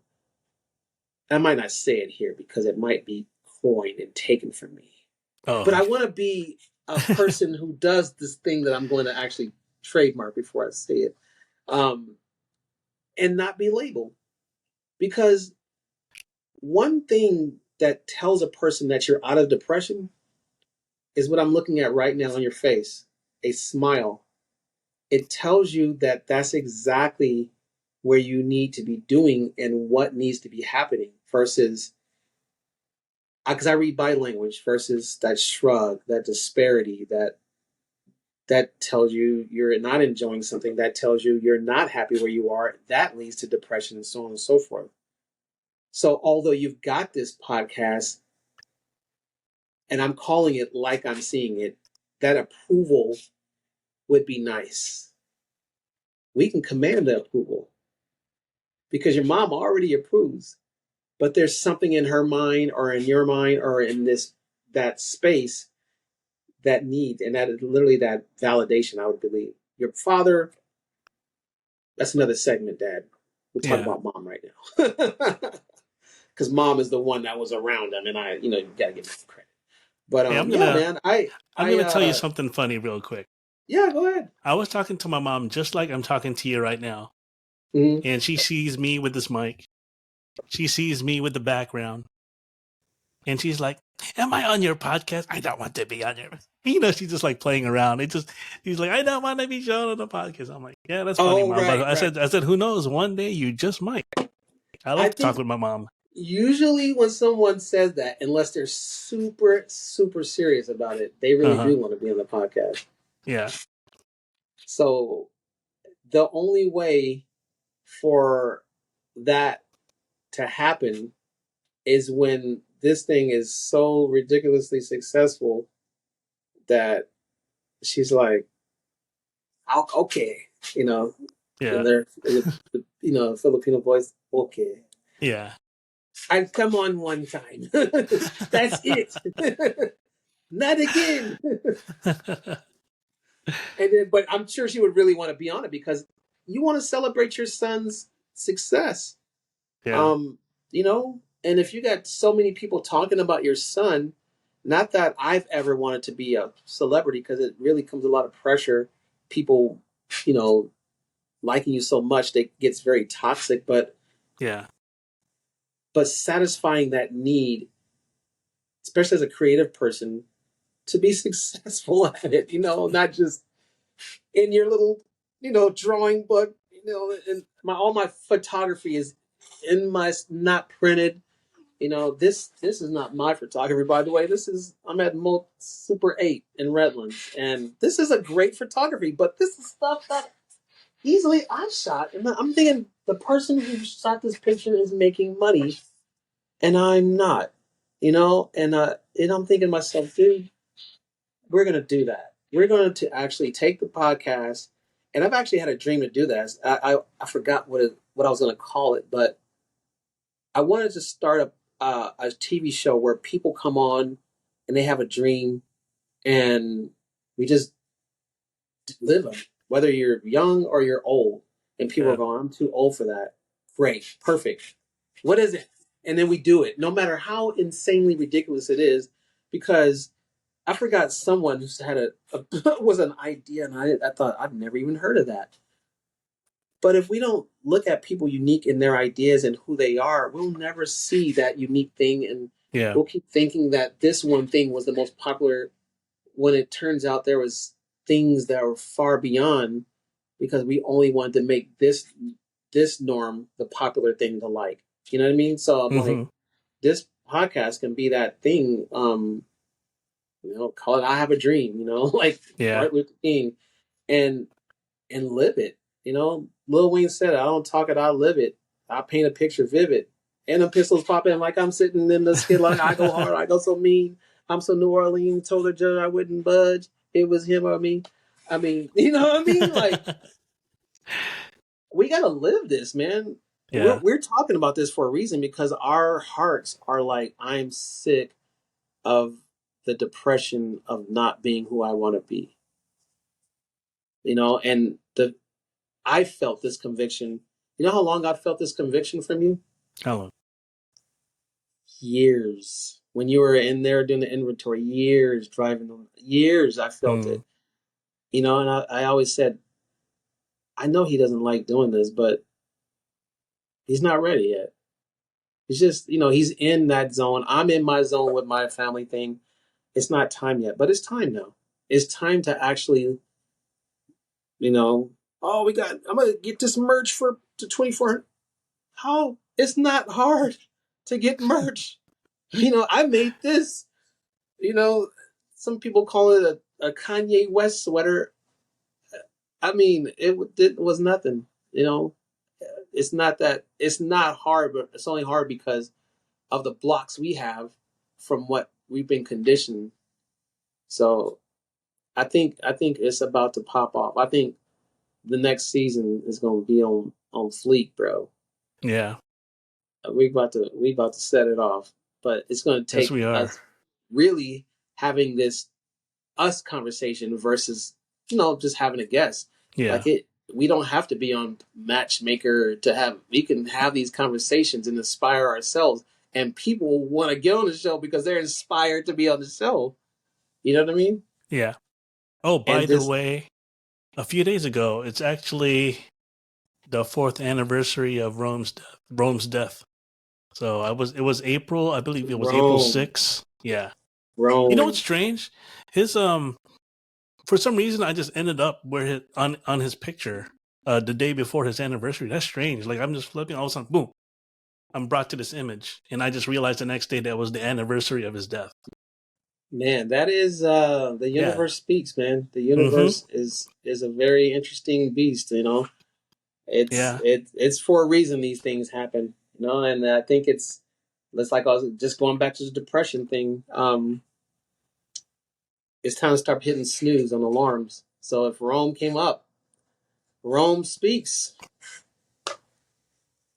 I might not say it here because it might be coined and taken from me. Oh, But I want to be a person who does this thing that I'm going to actually trademark before I say it, and not be labeled. Because one thing that tells a person that you're out of depression is what I'm looking at right now on your face, a smile. It tells you that that's exactly where you need to be doing and what needs to be happening versus, because I read body language, versus that shrug, that disparity, that tells you you're not enjoying something, that tells you you're not happy where you are, that leads to depression and so on and so forth. So although you've got this podcast, and I'm calling it like I'm seeing it, that approval would be nice. We can command the approval because your mom already approves, but there's something in her mind or in your mind or in that space that needs, and that is literally that validation, I would believe. Your father, that's another segment, Dad. We're talking about mom right now. Because mom is the one that was around him, and you gotta give him credit. But hey, I'm gonna tell you something funny real quick. Yeah, go ahead. I was talking to my mom just like I'm talking to you right now. Mm-hmm. And she sees me with this mic. She sees me with the background. And she's like, "Am I on your podcast? I don't want to be on your." She's just like playing around. She's like, "I don't want to be shown on the podcast." I'm like, "Yeah, that's funny, Mom." But I said, "Who knows? One day you just might." I like to talk with my mom. Usually, when someone says that, unless they're super, super serious about it, they really do want to be on the podcast. Yeah. So the only way for that to happen is when this thing is so ridiculously successful that she's like, okay, Yeah. And they're, Filipino voice, okay. Yeah. I'd come on one time. That's it. Not again. But I'm sure she would really want to be on it because you want to celebrate your son's success. Yeah. And if you got so many people talking about your son, not that I've ever wanted to be a celebrity because it really comes with a lot of pressure. People, liking you so much that gets very toxic. But satisfying that need, especially as a creative person, to be successful at it, not just in your little, drawing book, and all my photography is in my, not printed. This is not my photography, by the way. I'm at Super 8 in Redlands, and this is a great photography, but this is stuff that easily I shot. And I'm thinking the person who shot this picture is making money, and I'm not, and I'm thinking to myself, dude, we're going to do that. We're going to actually take the podcast, and I've actually had a dream to do that. I forgot what I was going to call it, but I wanted to start a TV show where people come on and they have a dream, and we just live them, whether you're young or you're old. And people are going, I'm too old for that. Great, perfect. What is it? And then we do it, no matter how insanely ridiculous it is, because I forgot someone who had was an idea, and I thought I've never even heard of that. But if we don't look at people unique in their ideas and who they are, we'll never see that unique thing, and we'll keep thinking that this one thing was the most popular when it turns out there was things that were far beyond, because we only wanted to make this norm the popular thing to like. You know what I mean? So I'm like, this podcast can be that thing. Call it "I Have a Dream." Like Martin Luther King, and live it. Lil Wayne said, "I don't talk it, I live it. I paint a picture vivid." And the pistols popping like I'm sitting in the skid like I go hard, I go so mean. I'm so New Orleans, told the judge I wouldn't budge. it was him or me. I mean, you know what I mean? Like, we gotta live this, man. Yeah. We're talking about this for a reason because our hearts are like, I'm sick of the depression of not being who I want to be. You know, and I felt this conviction. You know how long I've felt this conviction from you? How long? Years. When you were in there doing the inventory, years driving them, years I felt it. You know, and I always said, I know he doesn't like doing this, but he's not ready yet. He's just, you know, he's in that zone. I'm in my zone with my family thing. It's not time yet, but it's time now. It's time to actually, you know, oh, I'm gonna get this merch for to 2400. How? It's not hard to get merch. You know, I made this. You know, some people call it a Kanye West sweater. I mean, it was nothing. You know, it's not that. It's not hard, but it's only hard because of the blocks we have from what we've been conditioned. So I think it's about to pop off. I think the next season is going to be on fleek, bro. Yeah. We about to set it off, but it's going to Yes, take we are. us really having this us conversation versus just having a guest. Yeah. We don't have to be on Matchmaker to have. We can have these conversations and inspire ourselves, and people want to get on the show because they're inspired to be on the show. You know what I mean? Yeah. Oh, by And the this, way, a few days ago, it's actually the 4th anniversary of Rome's death. So it was April, I believe it was April Rome, 6th. Yeah. You know what's Rome. strange? His for some reason I just ended up on his picture the day before his anniversary. That's strange. Like I'm just flipping, all of a sudden, boom, I'm brought to this image, and I just realized the next day that was the anniversary of his death. Man, that is the Yeah. universe speaks, man. The Mm-hmm. universe is a very interesting beast, you know. It's Yeah. it's for a reason these things happen, you know, and I think it's like I was just going back to the depression thing. It's time to start hitting snooze on alarms. So if Rome came up, Rome speaks,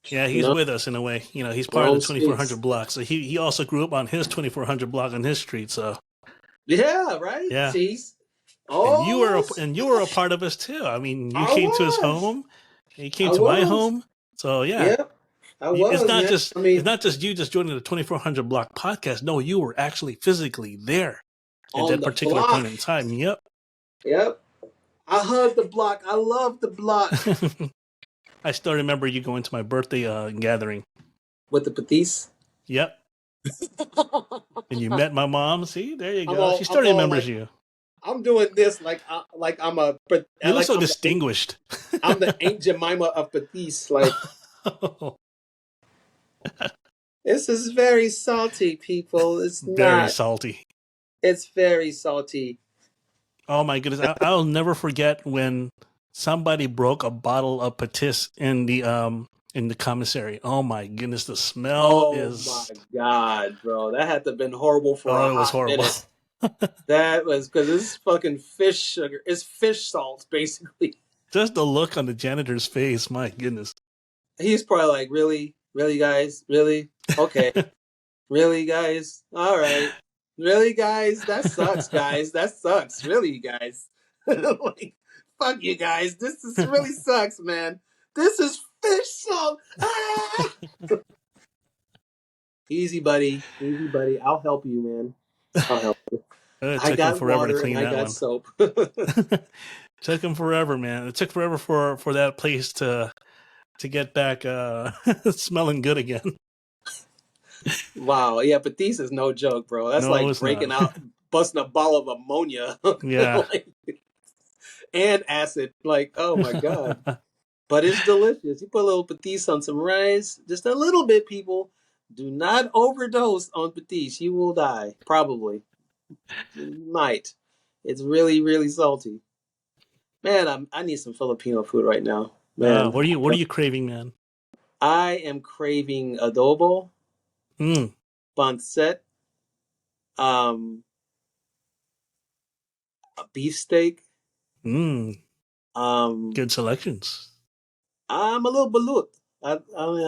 Yeah, you he's know. with us in a way. You know, he's part of the Rome 2400 speaks. block. So he also grew up on his 2400 block on his street. So Yeah, right. yeah, Jeez. Oh, and you were a part of us too. I mean, you I came to his was. home, he came I to my was. home. So yeah, Yep, I was, man. I it's mean, not just you just joining the 2400 block podcast. No, you were actually physically there at on that the particular point block. in time. Yep. Yep. I hug the block. I love the block. I still remember you going to my birthday gathering. With the Patisse. Yep. And you met my mom. See, there you I'm go. all She I'm still all remembers like you. I'm doing this like I'm a but You look like so distinguished. I'm the Aunt Jemima of Patisse. Like, this is very salty, people. It's Very not. salty. It's very salty. Oh my goodness. I'll never forget when somebody broke a bottle of Patis in the commissary. Oh my goodness, the smell Oh my is god, bro, that had to have been horrible for oh, a it was hot horrible. minute. That was because it's fucking fish sugar. It's fish salt, basically. Just the look on the janitor's face, my goodness. He's probably like, really, really, guys, really, okay, really, guys, all right, really, guys, that sucks, guys, that sucks, really, guys. Like, fuck you guys, really sucks, man. This is fish salt. Ah! Easy, buddy, easy, buddy. I'll help you, man. I'll help you. It I took him got forever to water and clean I that got one. soap. Took him forever, man. It took forever for that place to get back smelling good again. Wow, yeah, but this is no joke, bro. That's No, like it's not. breaking out, busting a bottle of ammonia, Yeah. like, and acid. Like, oh my god! But it's delicious. You put a little patis on some rice, just a little bit. People, do not overdose on patis. You will die, probably. You might. It's really, really salty. Man, I need some Filipino food right now. Man, What are you craving, man? I am craving adobo, pancit. Um, a beefsteak. Mm, Um, good selections. I'm a little balut. I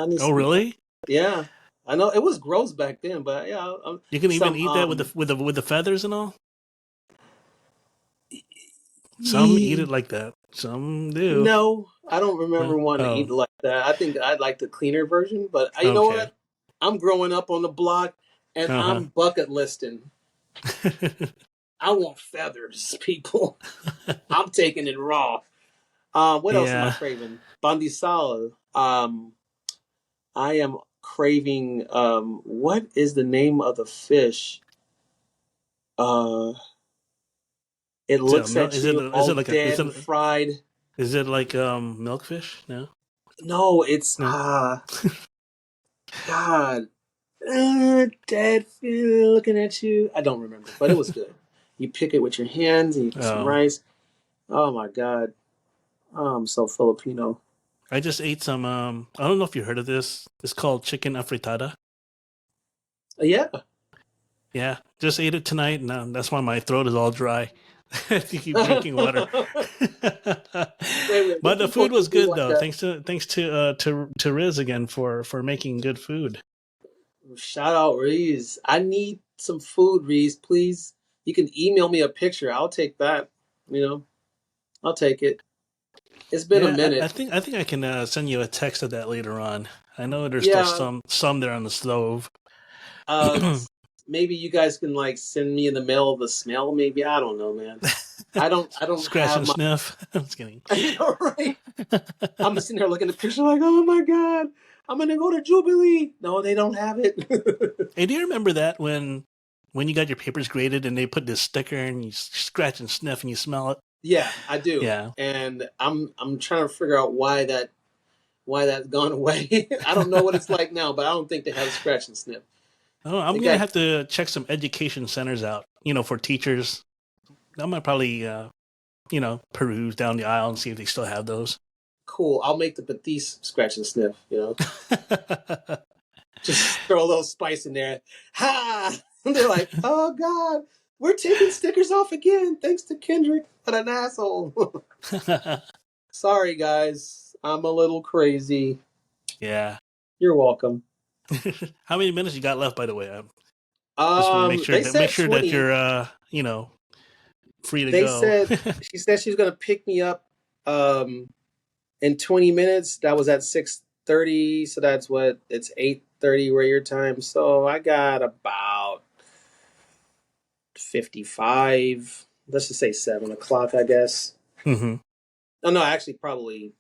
need Oh, some. really? Yeah, I know it was gross back then, but yeah, You can even some eat that with the feathers and all. Some eat it ye- like that. Some do. no, I don't remember wanting to eat Oh, it like that. I think I'd like the cleaner version, but you know okay. what? I'm growing up on the block, and Uh I'm bucket listing. huh. I want feathers, people. I'm taking it raw. What else am I Yeah. craving? Bandisal. I am craving. What is the name of the fish? Uh, it Is it looks milk? at you Is all it like a dead and fried. is it like milkfish? No. No, it's No. God, dead fish looking at you. I don't remember, but it was good. You pick it with your hands and you put some Oh, rice. Oh my God, I'm so Filipino. I just ate some. I don't know if you heard of this. It's called chicken afritada. Yeah. Yeah, just ate it tonight, and that's why my throat is all dry. You keep drinking water. Wait, wait. But What the you food supposed to was do good like though. that? Thanks to Riz again for making good food. Shout out Reese. I need some food, Reese. Please. You can email me a picture. I'll take that. You know, I'll take it. It's been a Yeah, minute. I think I can send you a text of that later on. I know there's still Yeah. some there on the stove. Um, maybe you guys can like send me in the mail the smell. Maybe I don't know, man. I don't Scratch have and my. sniff. I'm just kidding. You know, right? I'm sitting there looking at the picture like, oh my god, I'm gonna go to Jubilee. No, they don't have it. Hey, do you remember that when you got your papers graded and they put this sticker and you scratch and sniff and you smell it? Yeah, I do, Yeah. and I'm trying to figure out why that's gone away. I don't know what it's like now, but I don't think they have scratch and sniff. Oh, I'm They gonna got have to check some education centers out. For teachers. I might probably peruse down the aisle and see if they still have those. cool. I'll make the Batiste scratch and sniff. Just throw a little spice in there. Ha! And they're like, oh god, we're taking stickers off again. Thanks to Kendrick. What an asshole. Sorry, guys. I'm a little crazy. Yeah. You're welcome. How many minutes you got left, by the way? I just want to They make said sure that 20. you're free to They go. said she said she's gonna pick me up in 20 minutes. That was at 6:30, so that's what it's 8:30 where your time. So I got about 55. Let's just say 7 o'clock, I guess. hmm Oh no, actually probably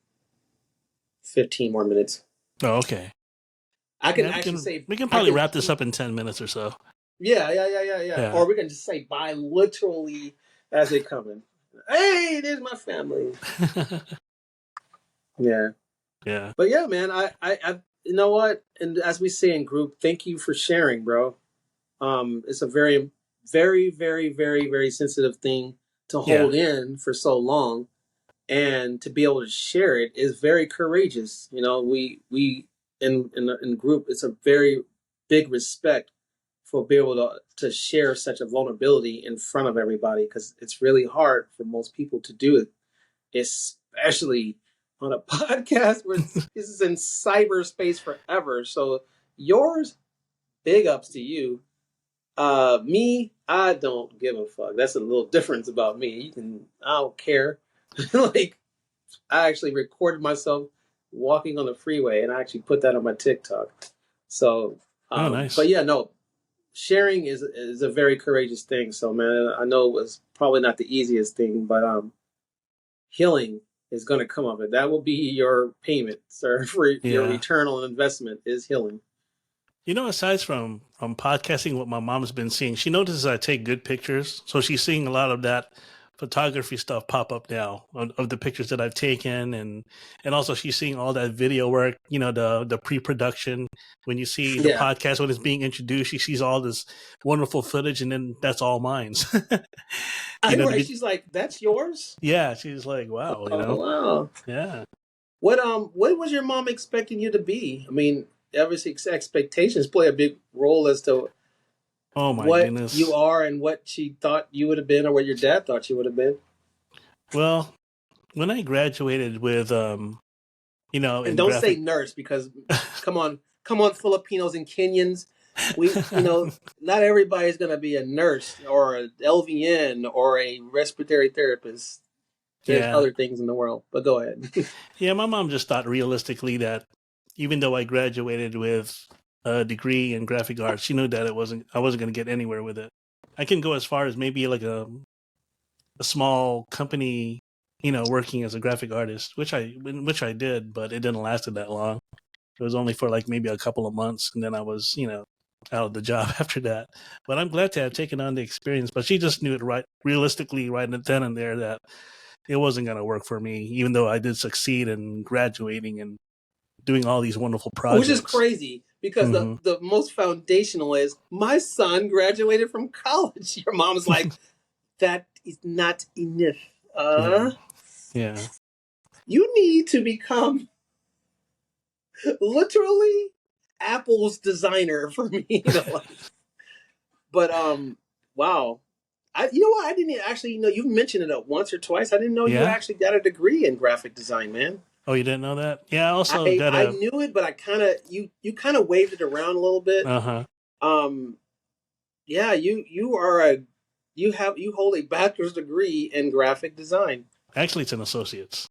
15 more minutes. Oh, okay. I can Yeah, actually say we can I probably can wrap this up in 10 minutes or so. yeah. Yeah. Or we can just say bye literally as they come in. Hey, there's my family. Yeah. Yeah. But yeah, man, you know what? And as we say in group, thank you for sharing, bro. It's a very, very, very, very, very sensitive thing to Yeah. hold in for so long, and to be able to share it is very courageous. We in group, it's a very big respect for being able to share such a vulnerability in front of everybody, because it's really hard for most people to do it, especially on a podcast where this is in cyberspace forever. So yours, big ups to you. Me, I don't give a fuck. That's a little difference about me. I don't care. Like, I actually recorded myself walking on the freeway, and I actually put that on my TikTok. So, Oh, but nice. yeah, no, sharing is a very courageous thing. So, man, I know it was probably not the easiest thing, but healing is going to come of it. That will be your payment, sir, for your Yeah. return on investment is healing. Aside from podcasting, what my mom's been seeing, she notices I take good pictures, so she's seeing a lot of that photography stuff pop up now of the pictures that I've taken, and also she's seeing all that video work, the pre-production. When you see the Yeah. podcast when it's being introduced, she sees all this wonderful footage, and then that's all mine. Right. She's like, that's yours? Yeah, she's like, Oh, wow. yeah. What was your mom expecting you to be? I mean, obviously expectations play a big role as to Oh my what you goodness. are and what she thought you would have been, or what your dad thought you would have been? Well, when I graduated with And in don't say graphic. nurse, because come on, Filipinos and Kenyans. Not everybody's gonna be a nurse or an LVN or a respiratory therapist. There's Yeah. other things in the world, but go ahead. Yeah, my mom just thought realistically that even though I graduated with a degree in graphic arts, she knew that I wasn't going to get anywhere with it. I can go as far as maybe like a small company, working as a graphic artist, which I did, but it didn't last that long. It was only for like maybe a couple of months, and then I was, out of the job after that. But I'm glad to have taken on the experience. But she just knew it realistically, right then and there, that it wasn't going to work for me, even though I did succeed in graduating and doing all these wonderful Which is projects. crazy, because Hmm. the most foundational is, my son graduated from college. Your mom's like, that is not enough. Yeah, yeah, You need to become literally Apple's designer for me. But wow. You know what? I didn't actually know, you've mentioned it once or twice. I didn't know you yeah. actually got a degree in graphic design, man. Oh, you didn't know that? Yeah, I also got I a. knew it, but I kind of you kind of waved it around a little bit. Uh huh. Um, yeah, you hold a bachelor's degree in graphic design. Actually, it's an associate's.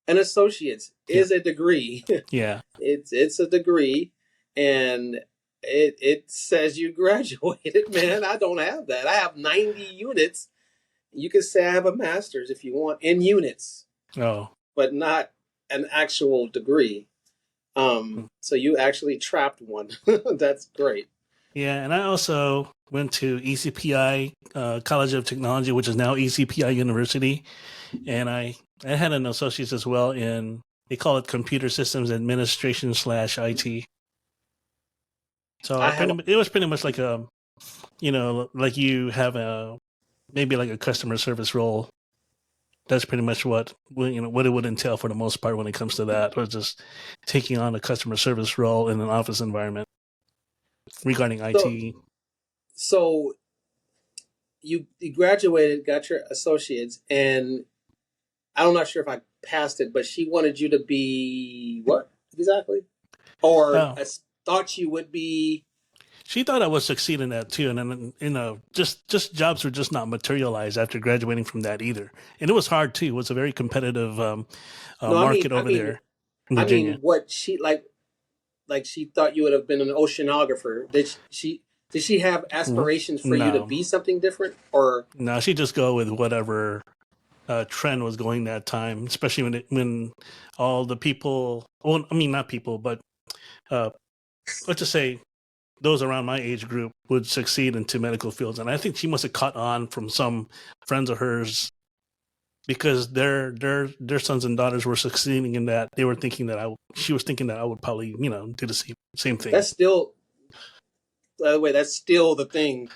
An associate's Yeah, is a degree. yeah. It's a degree, and it says you graduated, man. I don't have that. I have 90 units. You can say I have a master's if you want in units, Oh, but not an actual degree. So you actually trapped one. That's great. yeah. And I also went to ECPI College of Technology, which is now ECPI University, and I had an associate's as well in, they call it Computer Systems Administration / IT. So I have it was pretty much like like you have a maybe like a customer service role. That's pretty much what it would entail for the most part when it comes to that, or just taking on a customer service role in an office environment regarding so IT. so you graduated, got your associates, and I'm not sure if I passed it, but she wanted you to be what exactly? Or Oh, thought you would be. she thought I would succeed in that too, and then just jobs were just not materialized after graduating from that either, and it was hard too. It was a very competitive No, market over there in I Virginia. mean, what she like she thought you would have been an oceanographer. Did she have aspirations for you to No, be something different, or no, she just go with whatever trend was going that time, especially when all the people, well, I mean not people, but uh, let's just say those around my age group would succeed into medical fields, and I think she must have caught on from some friends of hers because their sons and daughters were succeeding in that. They were thinking that she was thinking that I would probably do the same thing. that's still, by the way, that's still the thing.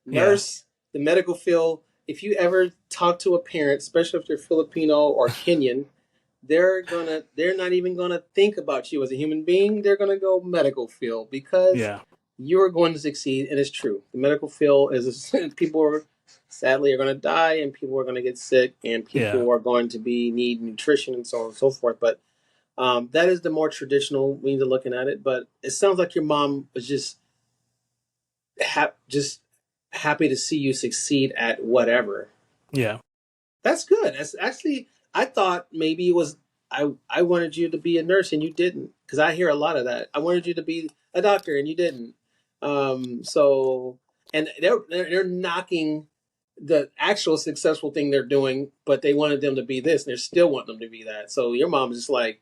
Yeah, Nurse, the medical field. If you ever talk to a parent, especially if they're Filipino or Kenyan, they're not even gonna think about you as a human being. They're gonna go medical field, because yeah, you're going to succeed, and it's true. The medical field is people are sadly are going to die, and people are going to get sick, and yeah, people are going to be need nutrition and so on and so forth. But that is the more traditional means of looking at it. But it sounds like your mom was just happy to see you succeed at whatever. yeah, That's good. That's actually, I thought maybe it was, I wanted you to be a nurse and you didn't, because I hear a lot of that. I wanted you to be a doctor and you didn't. So, and they're knocking the actual successful thing they're doing, but they wanted them to be this, and they're still wanting them to be that. So your mom's just like,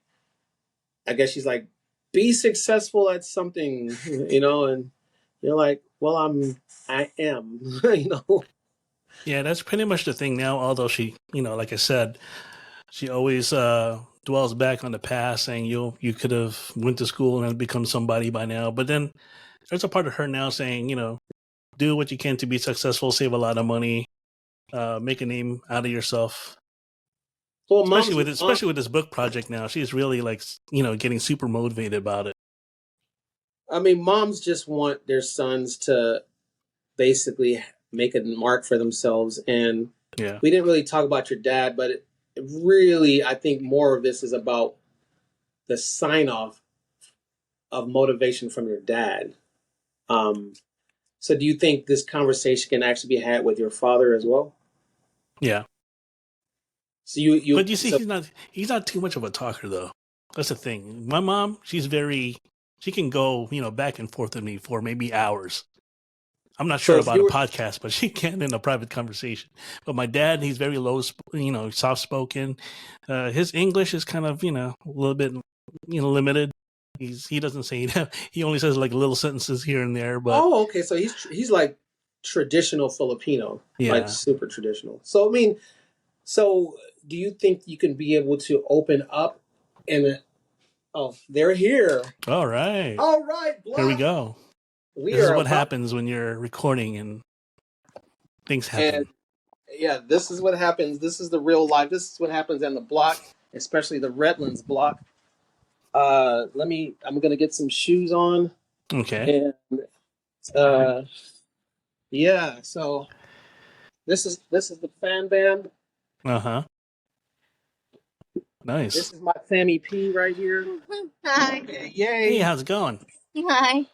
I guess she's like, be successful at something, and you're like, well, I am, yeah. That's pretty much the thing now. Although she, like I said, she always dwells back on the past, saying you could have went to school and become somebody by now. But then there's a part of her now saying, do what you can to be successful, save a lot of money, make a name out of yourself. Well, Especially with this book project now, she's really like getting super motivated about it. I mean, moms just want their sons to basically make a mark for themselves. And Yeah. we didn't really talk about your dad, but it really, I think more of this is about the sign off of motivation from your dad. So do you think this conversation can actually be had with your father as well? Yeah. So you But you see, so he's not too much of a talker though. That's the thing. My mom, she can go, back and forth with me for maybe hours. I'm not sure so if about you a were podcast, but she can in a private conversation. But my dad, he's very low, soft spoken. His English is kind of, a little bit, limited. He doesn't say he only says like little sentences here and there. But oh, okay, so he's like traditional Filipino, like yeah, super traditional. So I mean, so do you think you can be able to open up and oh, they're here. all right, All right, here we Block. go. We This is are what about happens when you're recording and things and happen. yeah, this is what happens. This is the real life. This is what happens in the block, especially the Redlands block. I'm gonna get some shoes on Okay. and uh yeah, so this is the fan band. Uh huh. Nice. This is my Sammy P right here. Hi. Hey, Yay. how's it going? Hi.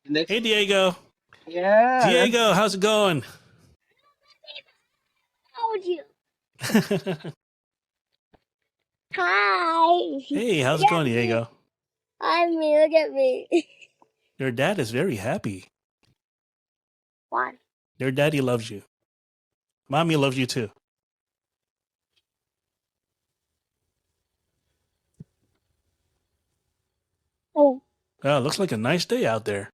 Next, Hey, Diego. yeah, Diego, how's it going? How would you? Hi. Hey, how's Look it at going, me. Diego? Hi, me. Look at me. Your dad is very happy. Why? Your daddy loves you. Mommy loves you too. Oh. Oh, looks like a nice day out there.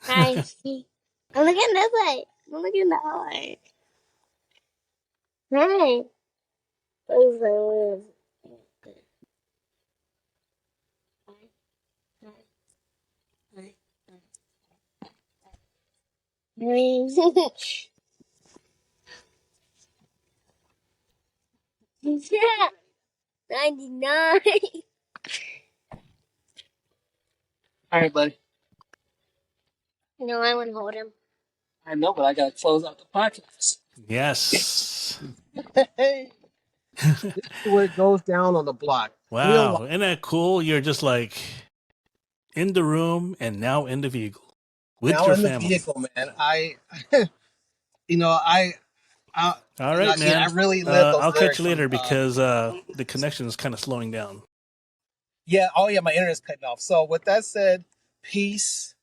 I see. I'm looking this way. I'm looking that way. Hey. Please, please. Yeah. 99. all right, buddy. No, I wouldn't hold him. I know, but I gotta close out the podcast. Yes. Hey, this is where it goes down on the block. Real life. Wow. Isn't that cool? You're just like in the room and now in the vehicle with Now your in the family. vehicle, man. You know, I, All right, yeah, I man. really lived those I'll catch lyrics you from. later because the connection is kind of slowing down. Yeah, oh yeah, my internet's cutting off. So with that said, peace.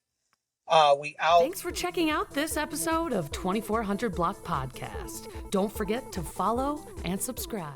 We out. Thanks for checking out this episode of 2400 Block Podcast. Don't forget to follow and subscribe.